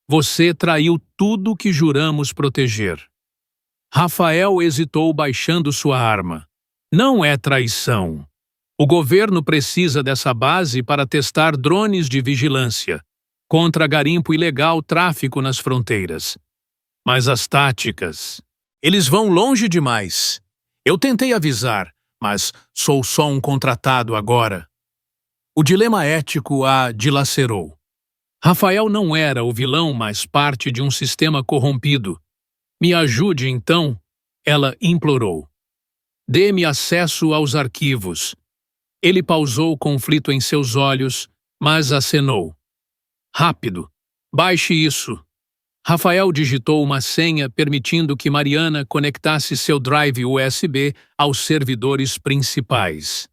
Você traiu tudo que juramos proteger. Rafael hesitou baixando sua arma. Não é traição. O governo precisa dessa base para testar drones de vigilância contra garimpo ilegal, tráfico nas fronteiras. Mas as táticas... Eles vão longe demais. Eu tentei avisar, mas sou só um contratado agora. O dilema ético a dilacerou. Rafael não era o vilão, mas parte de um sistema corrompido. Me ajude, então, ela implorou. Dê-me acesso aos arquivos. Ele pausou o conflito em seus olhos, mas acenou. Rápido, baixe isso. Rafael digitou uma senha permitindo que Mariana conectasse seu drive USB aos servidores principais.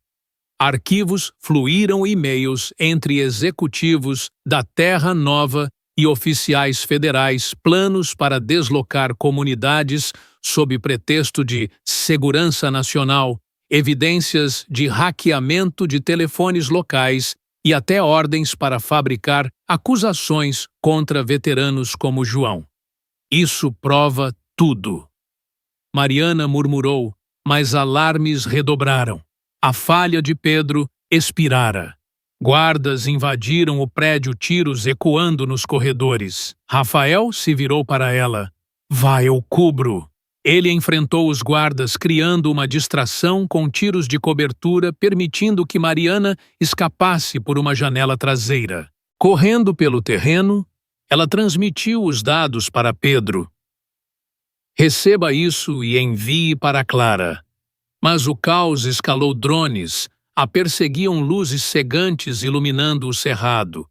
Arquivos fluíram e-mails entre executivos da Terra Nova e oficiais federais, planos para deslocar comunidades sob pretexto de segurança nacional, evidências de hackeamento de telefones locais e até ordens para fabricar acusações contra veteranos como João. Isso prova tudo. Mariana murmurou, mas alarmes redobraram. A falha de Pedro expirara. Guardas invadiram o prédio, tiros ecoando nos corredores. Rafael se virou para ela. Vai, eu cubro. Ele enfrentou os guardas, criando uma distração com tiros de cobertura, permitindo que Mariana escapasse por uma janela traseira. Correndo pelo terreno, ela transmitiu os dados para Pedro. Receba isso e envie para Clara. Mas o caos escalou. Drones a perseguiam, luzes cegantes iluminando o cerrado.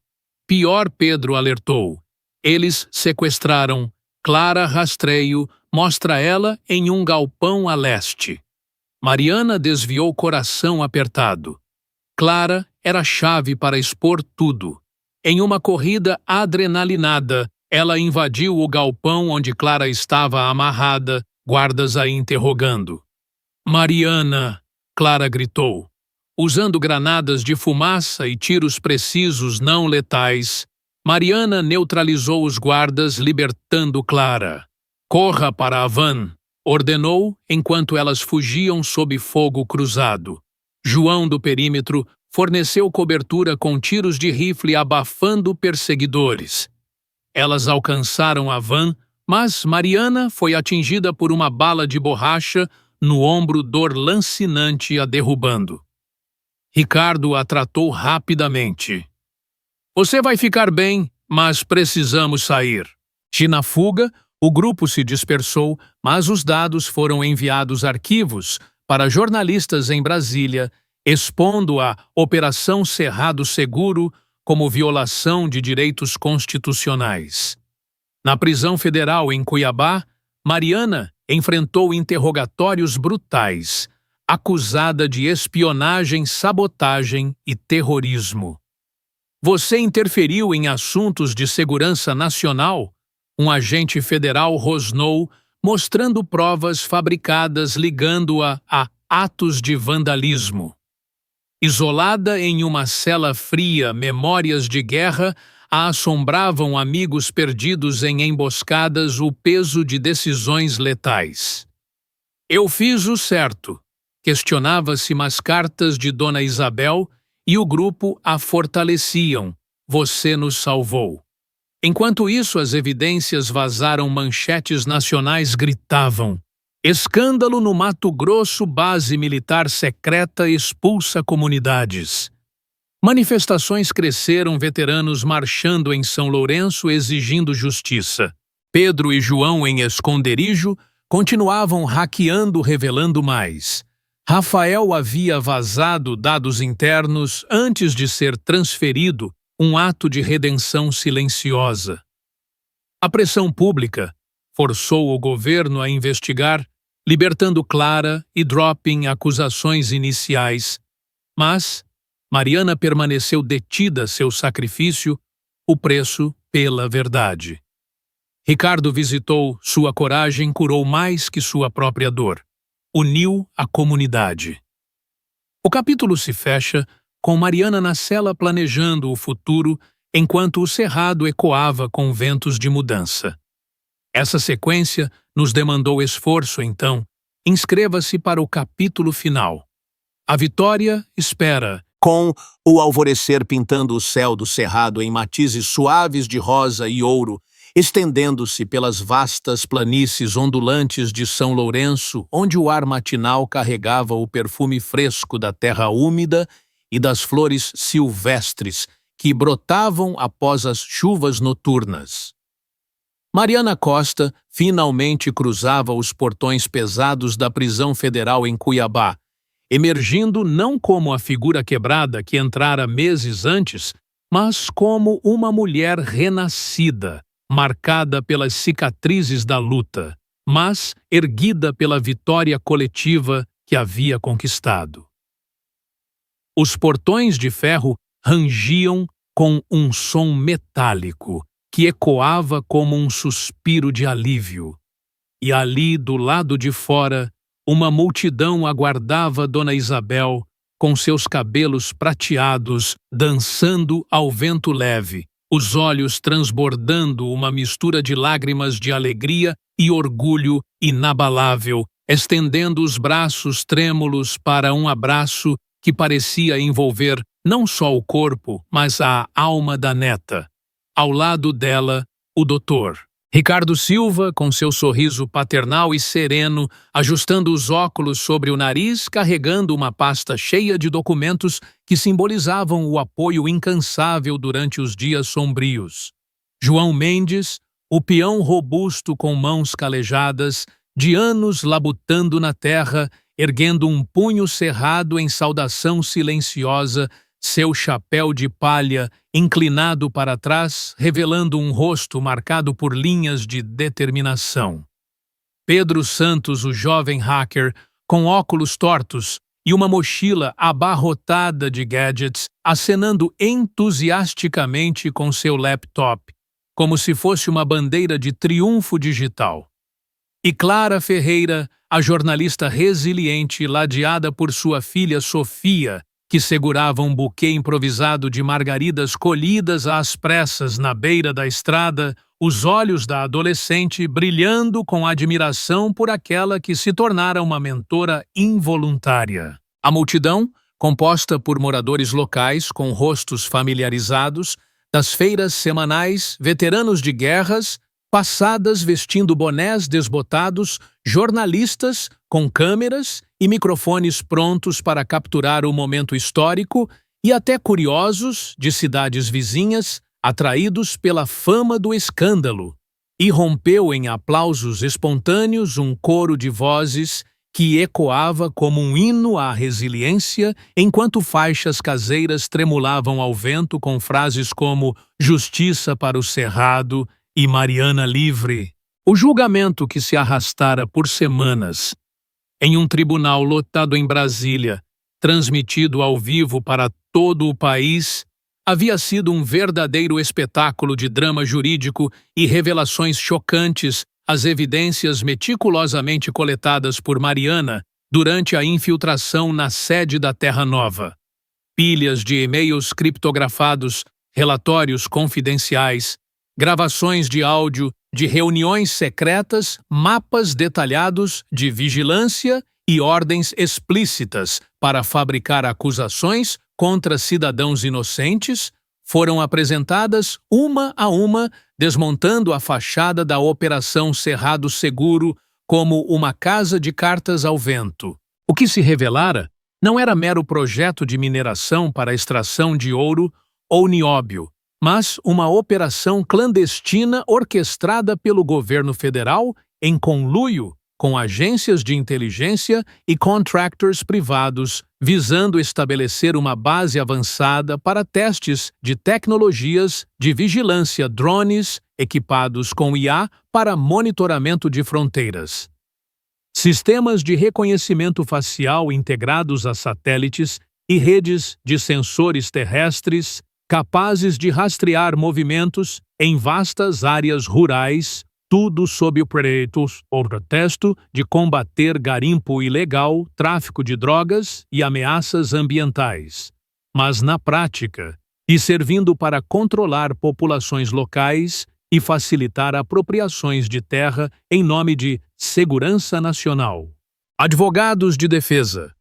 Pior, Pedro alertou. Eles sequestraram Clara. Rastreio mostra ela em um galpão a leste. Mariana desviou, coração apertado. Clara era a chave para expor tudo. Em uma corrida adrenalinada, ela invadiu o galpão onde Clara estava amarrada, guardas a interrogando. Mariana, Clara gritou. Usando granadas de fumaça e tiros precisos não letais, Mariana neutralizou os guardas, libertando Clara. Corra para a van, ordenou enquanto elas fugiam sob fogo cruzado. João do perímetro forneceu cobertura com tiros de rifle, abafando perseguidores. Elas alcançaram a van, mas Mariana foi atingida por uma bala de borracha no ombro, dor lancinante a derrubando. Ricardo a tratou rapidamente. Você vai ficar bem, mas precisamos sair. Na fuga, o grupo se dispersou, mas os dados foram enviados arquivos para jornalistas em Brasília, expondo a Operação Cerrado Seguro como violação de direitos constitucionais. Na prisão federal em Cuiabá, Mariana enfrentou interrogatórios brutais, acusada de espionagem, sabotagem e terrorismo. Você interferiu em assuntos de segurança nacional? Um agente federal rosnou, mostrando provas fabricadas ligando-a a atos de vandalismo. Isolada em uma cela fria, memórias de guerra a assombravam, amigos perdidos em emboscadas, o peso de decisões letais. Eu fiz o certo, questionava-se, mas cartas de Dona Isabel e o grupo a fortaleciam. Você nos salvou. Enquanto isso, as evidências vazaram, manchetes nacionais gritavam: escândalo no Mato Grosso, base militar secreta expulsa comunidades. Manifestações cresceram, veteranos marchando em São Lourenço exigindo justiça. Pedro e João, em esconderijo, continuavam hackeando, revelando mais. Rafael havia vazado dados internos antes de ser transferido, um ato de redenção silenciosa. A pressão pública forçou o governo a investigar, libertando Clara e dropping acusações iniciais. Mas Mariana permaneceu detida, seu sacrifício, o preço pela verdade. Ricardo visitou, sua coragem curou mais que sua própria dor. Uniu a comunidade. O capítulo se fecha com Mariana na cela planejando o futuro, enquanto o cerrado ecoava com ventos de mudança. Essa sequência nos demandou esforço, então. Inscreva-se para o capítulo final. A vitória espera. Com o alvorecer pintando o céu do cerrado em matizes suaves de rosa e ouro, estendendo-se pelas vastas planícies ondulantes de São Lourenço, onde o ar matinal carregava o perfume fresco da terra úmida e das flores silvestres que brotavam após as chuvas noturnas. Mariana Costa finalmente cruzava os portões pesados da prisão federal em Cuiabá, emergindo não como a figura quebrada que entrara meses antes, mas como uma mulher renascida, marcada pelas cicatrizes da luta, mas erguida pela vitória coletiva que havia conquistado. Os portões de ferro rangiam com um som metálico que ecoava como um suspiro de alívio. E ali, do lado de fora, uma multidão aguardava Dona Isabel, com seus cabelos prateados, dançando ao vento leve, os olhos transbordando uma mistura de lágrimas de alegria e orgulho inabalável, estendendo os braços trêmulos para um abraço que parecia envolver não só o corpo, mas a alma da neta. Ao lado dela, o doutor. Ricardo Silva, com seu sorriso paternal e sereno, ajustando os óculos sobre o nariz, carregando uma pasta cheia de documentos que simbolizavam o apoio incansável durante os dias sombrios. João Mendes, o peão robusto com mãos calejadas, de anos labutando na terra, erguendo um punho cerrado em saudação silenciosa, seu chapéu de palha inclinado para trás, revelando um rosto marcado por linhas de determinação. Pedro Santos, o jovem hacker, com óculos tortos e uma mochila abarrotada de gadgets, acenando entusiasticamente com seu laptop, como se fosse uma bandeira de triunfo digital. E Clara Ferreira, a jornalista resiliente ladeada por sua filha Sofia, que segurava um buquê improvisado de margaridas colhidas às pressas na beira da estrada, os olhos da adolescente brilhando com admiração por aquela que se tornara uma mentora involuntária. A multidão, composta por moradores locais com rostos familiarizados, das feiras semanais, veteranos de guerras, passadas vestindo bonés desbotados, jornalistas com câmeras e microfones prontos para capturar o momento histórico, e até curiosos de cidades vizinhas, atraídos pela fama do escândalo. E rompeu em aplausos espontâneos um coro de vozes que ecoava como um hino à resiliência, enquanto faixas caseiras tremulavam ao vento com frases como "Justiça para o Cerrado" e "Mariana livre". O julgamento, que se arrastara por semanas em um tribunal lotado em Brasília, transmitido ao vivo para todo o país, havia sido um verdadeiro espetáculo de drama jurídico e revelações chocantes, as evidências meticulosamente coletadas por Mariana durante a infiltração na sede da Terra Nova. Pilhas de e-mails criptografados, relatórios confidenciais, gravações de áudio de reuniões secretas, mapas detalhados de vigilância e ordens explícitas para fabricar acusações contra cidadãos inocentes, foram apresentadas uma a uma, desmontando a fachada da Operação Cerrado Seguro como uma casa de cartas ao vento. O que se revelara não era mero projeto de mineração para a extração de ouro ou nióbio, mas uma operação clandestina orquestrada pelo governo federal em conluio com agências de inteligência e contractors privados, visando estabelecer uma base avançada para testes de tecnologias de vigilância, drones equipados com IA para monitoramento de fronteiras, sistemas de reconhecimento facial integrados a satélites e redes de sensores terrestres capazes de rastrear movimentos em vastas áreas rurais, tudo sob o pretexto de combater garimpo ilegal, tráfico de drogas e ameaças ambientais. mas na prática, e servindo para controlar populações locais e facilitar apropriações de terra em nome de segurança nacional. Advogados de defesa.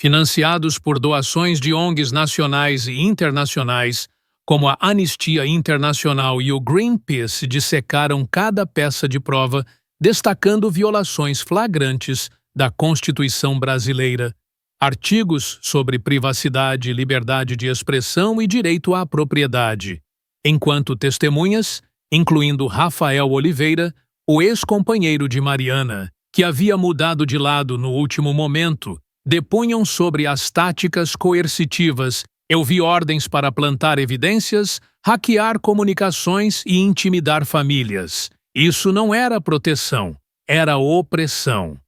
Financiados por doações de ONGs nacionais e internacionais, como a Anistia Internacional e o Greenpeace, dissecaram cada peça de prova, destacando violações flagrantes da Constituição brasileira, artigos sobre privacidade, liberdade de expressão e direito à propriedade, enquanto testemunhas, incluindo Rafael Oliveira, o ex-companheiro de Mariana, que havia mudado de lado no último momento, depunham sobre as táticas coercitivas. Eu vi ordens para plantar evidências, hackear comunicações e intimidar famílias. Isso não era proteção, era opressão.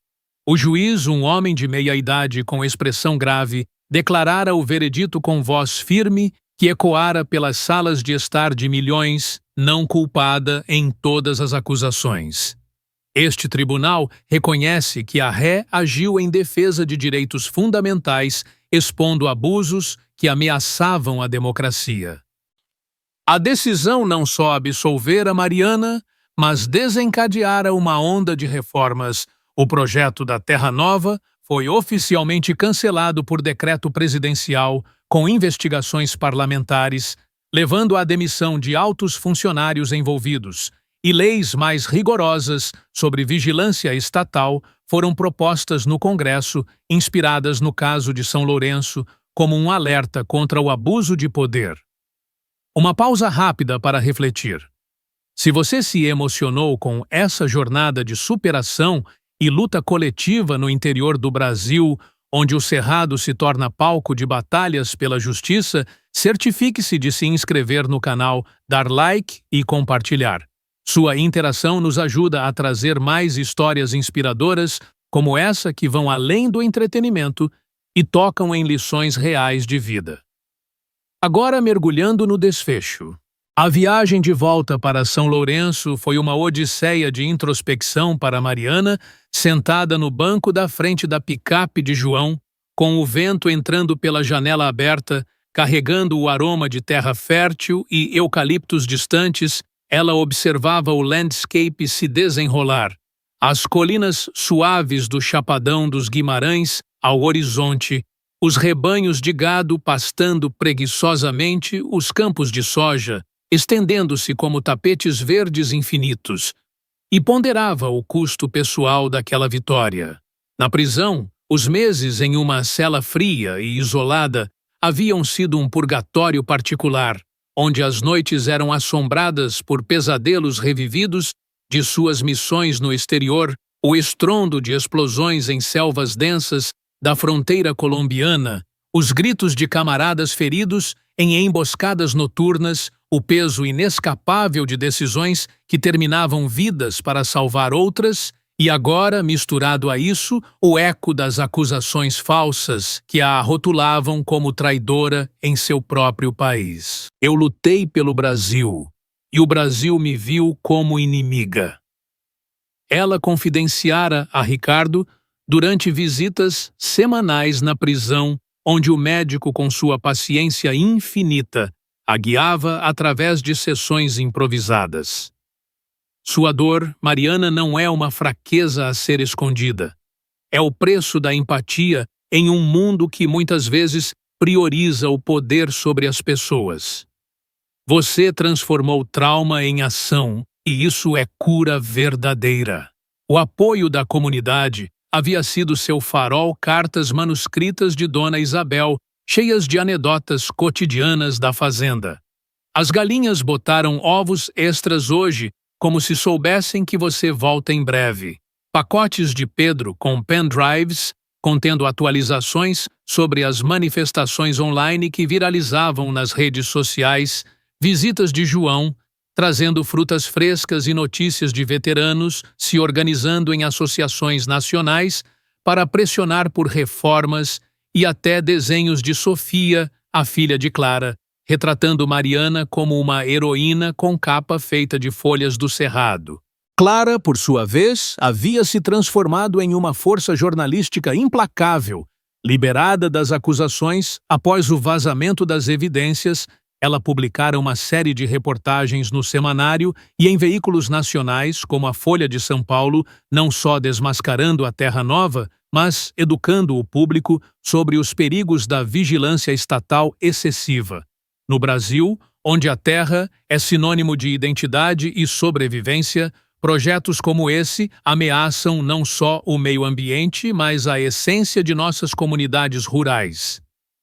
O juiz, um homem de meia-idade com expressão grave, declarara o veredito com voz firme que ecoara pelas salas de estar de milhões, não culpada em todas as acusações. Este tribunal reconhece que a ré agiu em defesa de direitos fundamentais, expondo abusos que ameaçavam a democracia. A decisão não só absolvera Mariana, mas desencadeara uma onda de reformas. O projeto da Terra Nova foi oficialmente cancelado por decreto presidencial, com investigações parlamentares, levando à demissão de altos funcionários envolvidos, e leis mais rigorosas sobre vigilância estatal foram propostas no Congresso, inspiradas no caso de São Lourenço, como um alerta contra o abuso de poder. Uma pausa rápida para refletir. Se você se emocionou com essa jornada de superação e luta coletiva no interior do Brasil, onde o Cerrado se torna palco de batalhas pela justiça, certifique-se de se inscrever no canal, dar like e compartilhar. Sua interação nos ajuda a trazer mais histórias inspiradoras, como essa, que vão além do entretenimento e tocam em lições reais de vida. Agora, mergulhando no desfecho. A viagem de volta para São Lourenço foi uma odisseia de introspecção para Mariana, sentada no banco da frente da picape de João, com o vento entrando pela janela aberta, carregando o aroma de terra fértil e eucaliptos distantes. Ela observava o landscape se desenrolar, as colinas suaves do Chapadão dos Guimarães ao horizonte, os rebanhos de gado pastando preguiçosamente, os campos de soja estendendo-se como tapetes verdes infinitos, e ponderava o custo pessoal daquela vitória. Na prisão, os meses em uma cela fria e isolada haviam sido um purgatório particular, onde as noites eram assombradas por pesadelos revividos de suas missões no exterior, o estrondo de explosões em selvas densas da fronteira colombiana, os gritos de camaradas feridos em emboscadas noturnas, o peso inescapável de decisões que terminavam vidas para salvar outras, e agora, misturado a isso, o eco das acusações falsas que a rotulavam como traidora em seu próprio país. Eu lutei pelo Brasil, e o Brasil me viu como inimiga. Ela confidenciara a Ricardo durante visitas semanais na prisão, onde o médico, com sua paciência infinita, a guiava através de sessões improvisadas. Sua dor, Mariana, não é uma fraqueza a ser escondida. É o preço da empatia em um mundo que muitas vezes prioriza o poder sobre as pessoas. Você transformou trauma em ação, e isso é cura verdadeira. O apoio da comunidade havia sido seu farol. Cartas manuscritas de Dona Isabel, cheias de anedotas cotidianas da fazenda. As galinhas botaram ovos extras hoje, como se soubessem que você volta em breve. Pacotes de Pedro com pendrives, contendo atualizações sobre as manifestações online que viralizavam nas redes sociais, visitas de João, trazendo frutas frescas e notícias de veteranos se organizando em associações nacionais para pressionar por reformas, e até desenhos de Sofia, a filha de Clara, retratando Mariana como uma heroína com capa feita de folhas do Cerrado. Clara, por sua vez, havia se transformado em uma força jornalística implacável, Liberada das acusações, após o vazamento das evidências, ela publicara uma série de reportagens no semanário e em veículos nacionais, como a Folha de São Paulo, não só desmascarando a Terra Nova, mas educando o público sobre os perigos da vigilância estatal excessiva. No Brasil, onde a terra é sinônimo de identidade e sobrevivência, projetos como esse ameaçam não só o meio ambiente, mas a essência de nossas comunidades rurais.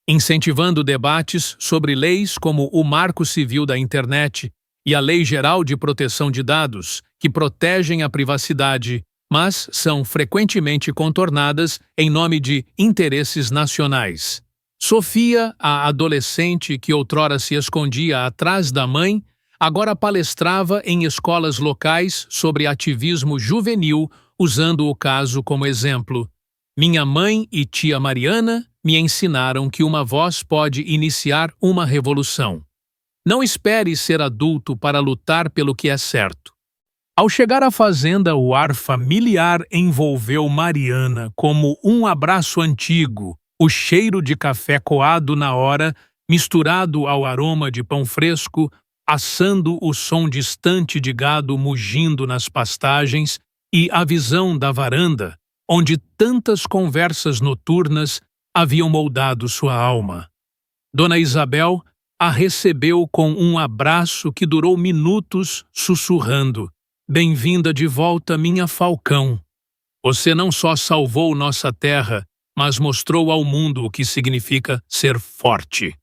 Incentivando debates sobre leis como o Marco Civil da Internet e a Lei Geral de Proteção de Dados, que protegem a privacidade, mas são frequentemente contornadas em nome de interesses nacionais. Sofia, a adolescente que outrora se escondia atrás da mãe, agora palestrava em escolas locais sobre ativismo juvenil, usando o caso como exemplo. Minha mãe e tia Mariana me ensinaram que uma voz pode iniciar uma revolução. Não espere ser adulto para lutar pelo que é certo. Ao chegar à fazenda, o ar familiar envolveu Mariana como um abraço antigo, o cheiro de café coado na hora, misturado ao aroma de pão fresco, assando o som distante de gado mugindo nas pastagens e a visão da varanda, onde tantas conversas noturnas haviam moldado sua alma. Dona Isabel a recebeu com um abraço que durou minutos, sussurrando: "Bem-vinda de volta, minha falcão. Você não só salvou nossa terra, mas mostrou ao mundo o que significa ser forte."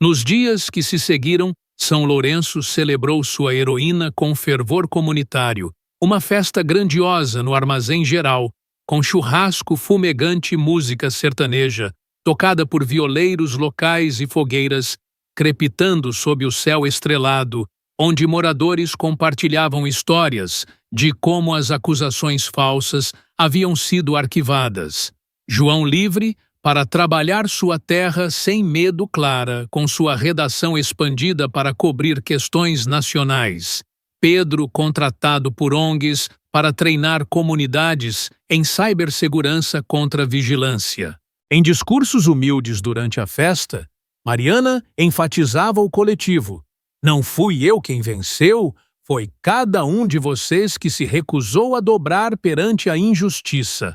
Nos dias que se seguiram, São Lourenço celebrou sua heroína com fervor comunitário, uma festa grandiosa no Armazém Geral, com churrasco fumegante e música sertaneja, tocada por violeiros locais e fogueiras, crepitando sob o céu estrelado, onde moradores compartilhavam histórias de como as acusações falsas haviam sido arquivadas. João Livre, para trabalhar sua terra sem medo, Clara, com sua redação expandida para cobrir questões nacionais. Pedro, contratado por ONGs para treinar comunidades em cibersegurança contra vigilância. Em discursos humildes durante a festa, Mariana enfatizava o coletivo. Não fui eu quem venceu, foi cada um de vocês que se recusou a dobrar perante a injustiça.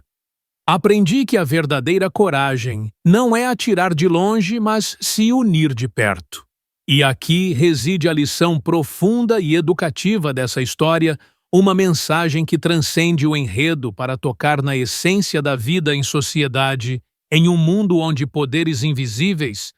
Aprendi que a verdadeira coragem não é atirar de longe, mas se unir de perto. E aqui reside a lição profunda e educativa dessa história, uma mensagem que transcende o enredo para tocar na essência da vida em sociedade, em um mundo onde poderes invisíveis,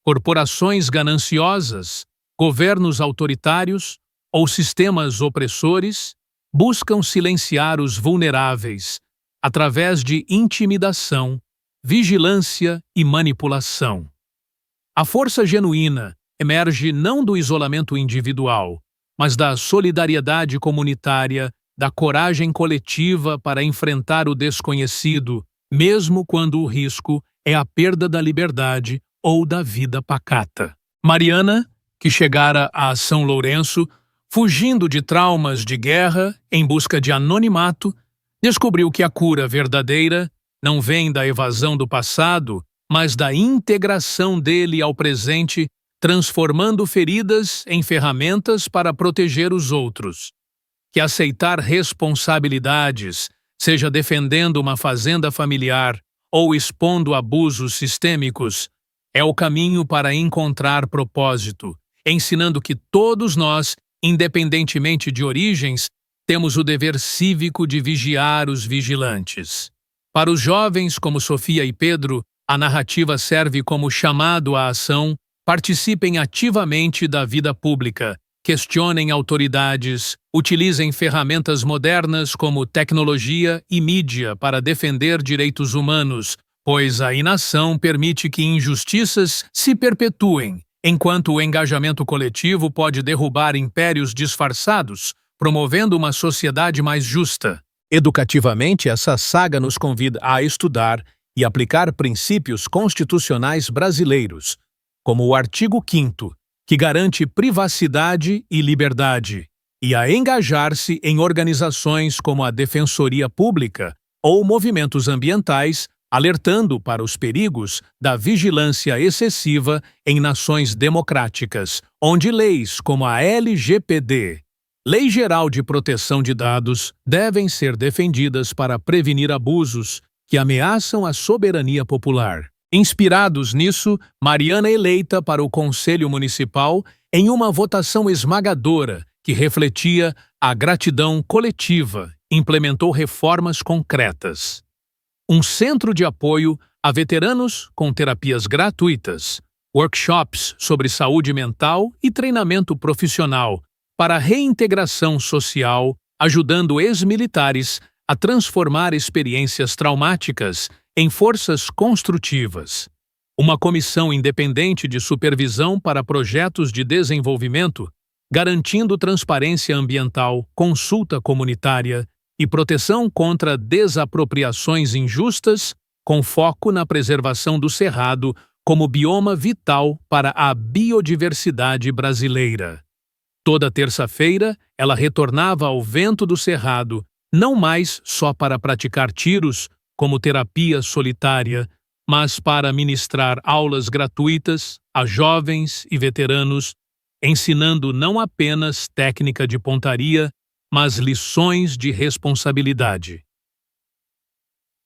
corporações gananciosas, governos autoritários ou sistemas opressores buscam silenciar os vulneráveis através de intimidação, vigilância e manipulação. A força genuína emerge não do isolamento individual, mas da solidariedade comunitária, da coragem coletiva para enfrentar o desconhecido, mesmo quando o risco é a perda da liberdade ou da vida pacata. Mariana, que chegara a São Lourenço, fugindo de traumas de guerra em busca de anonimato, descobriu que a cura verdadeira não vem da evasão do passado, mas da integração dele ao presente, transformando feridas em ferramentas para proteger os outros. Que aceitar responsabilidades, seja defendendo uma fazenda familiar ou expondo abusos sistêmicos, é o caminho para encontrar propósito, ensinando que todos nós, independentemente de origens, temos o dever cívico de vigiar os vigilantes. Para os jovens como Sofia e Pedro, a narrativa serve como chamado à ação. Participem ativamente da vida pública, questionem autoridades, utilizem ferramentas modernas como tecnologia e mídia para defender direitos humanos, pois a inação permite que injustiças se perpetuem, enquanto o engajamento coletivo pode derrubar impérios disfarçados, promovendo uma sociedade mais justa. Educativamente, essa saga nos convida a estudar e aplicar princípios constitucionais brasileiros, como o artigo 5º, que garante privacidade e liberdade, e a engajar-se em organizações como a Defensoria Pública ou movimentos ambientais alertando para os perigos da vigilância excessiva em nações democráticas, onde leis como a LGPD, Lei Geral de Proteção de Dados, devem ser defendidas para prevenir abusos que ameaçam a soberania popular. Inspirados nisso, Mariana é eleita para o Conselho Municipal em uma votação esmagadora que refletia a gratidão coletiva, implementou reformas concretas. Um centro de apoio a veteranos com terapias gratuitas, workshops sobre saúde mental e treinamento profissional para a reintegração social, ajudando ex-militares a transformar experiências traumáticas em forças construtivas. Uma comissão independente de supervisão para projetos de desenvolvimento, garantindo transparência ambiental, consulta comunitária e proteção contra desapropriações injustas, com foco na preservação do cerrado como bioma vital para a biodiversidade brasileira. Toda terça-feira, ela retornava ao Vento do Cerrado, não mais só para praticar tiros, como terapia solitária, mas para ministrar aulas gratuitas a jovens e veteranos, ensinando não apenas técnica de pontaria, mas lições de responsabilidade.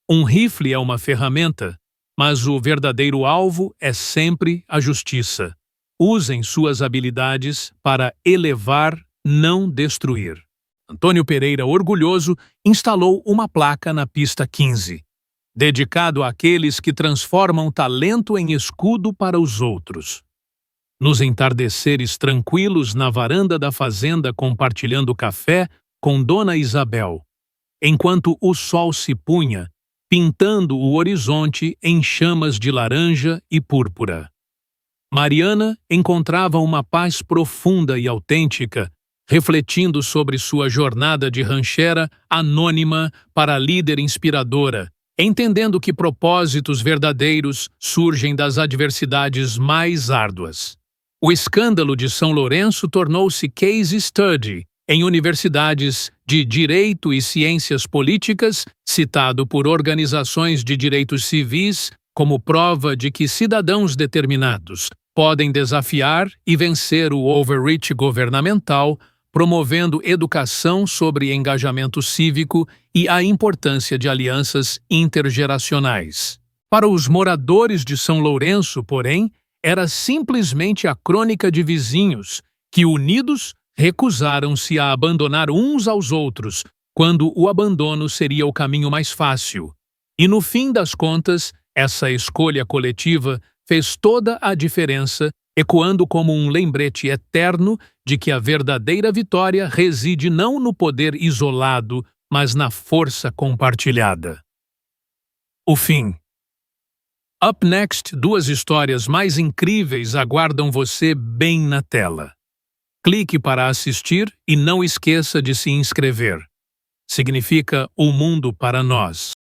Um rifle é uma ferramenta, mas o verdadeiro alvo é sempre a justiça. Usem suas habilidades para elevar, não destruir. Antônio Pereira, orgulhoso, instalou uma placa na pista 15, dedicado àqueles que transformam talento em escudo para os outros. Nos entardeceres tranquilos na varanda da fazenda compartilhando café com Dona Isabel, enquanto o sol se punha, pintando o horizonte em chamas de laranja e púrpura. Mariana encontrava uma paz profunda e autêntica, refletindo sobre sua jornada de ranchera anônima para líder inspiradora, entendendo que propósitos verdadeiros surgem das adversidades mais árduas. O escândalo de São Lourenço tornou-se case study em universidades de direito e ciências políticas, citado por organizações de direitos civis como prova de que cidadãos determinados podem desafiar e vencer o overreach governamental, promovendo educação sobre engajamento cívico e a importância de alianças intergeracionais. Para os moradores de São Lourenço, porém, era simplesmente a crônica de vizinhos que, unidos, recusaram-se a abandonar uns aos outros, quando o abandono seria o caminho mais fácil. E, no fim das contas, essa escolha coletiva fez toda a diferença, ecoando como um lembrete eterno de que a verdadeira vitória reside não no poder isolado, mas na força compartilhada. O fim. Up next, 2 histórias mais incríveis aguardam você bem na tela. Clique para assistir e não esqueça de se inscrever. Significa o mundo para nós.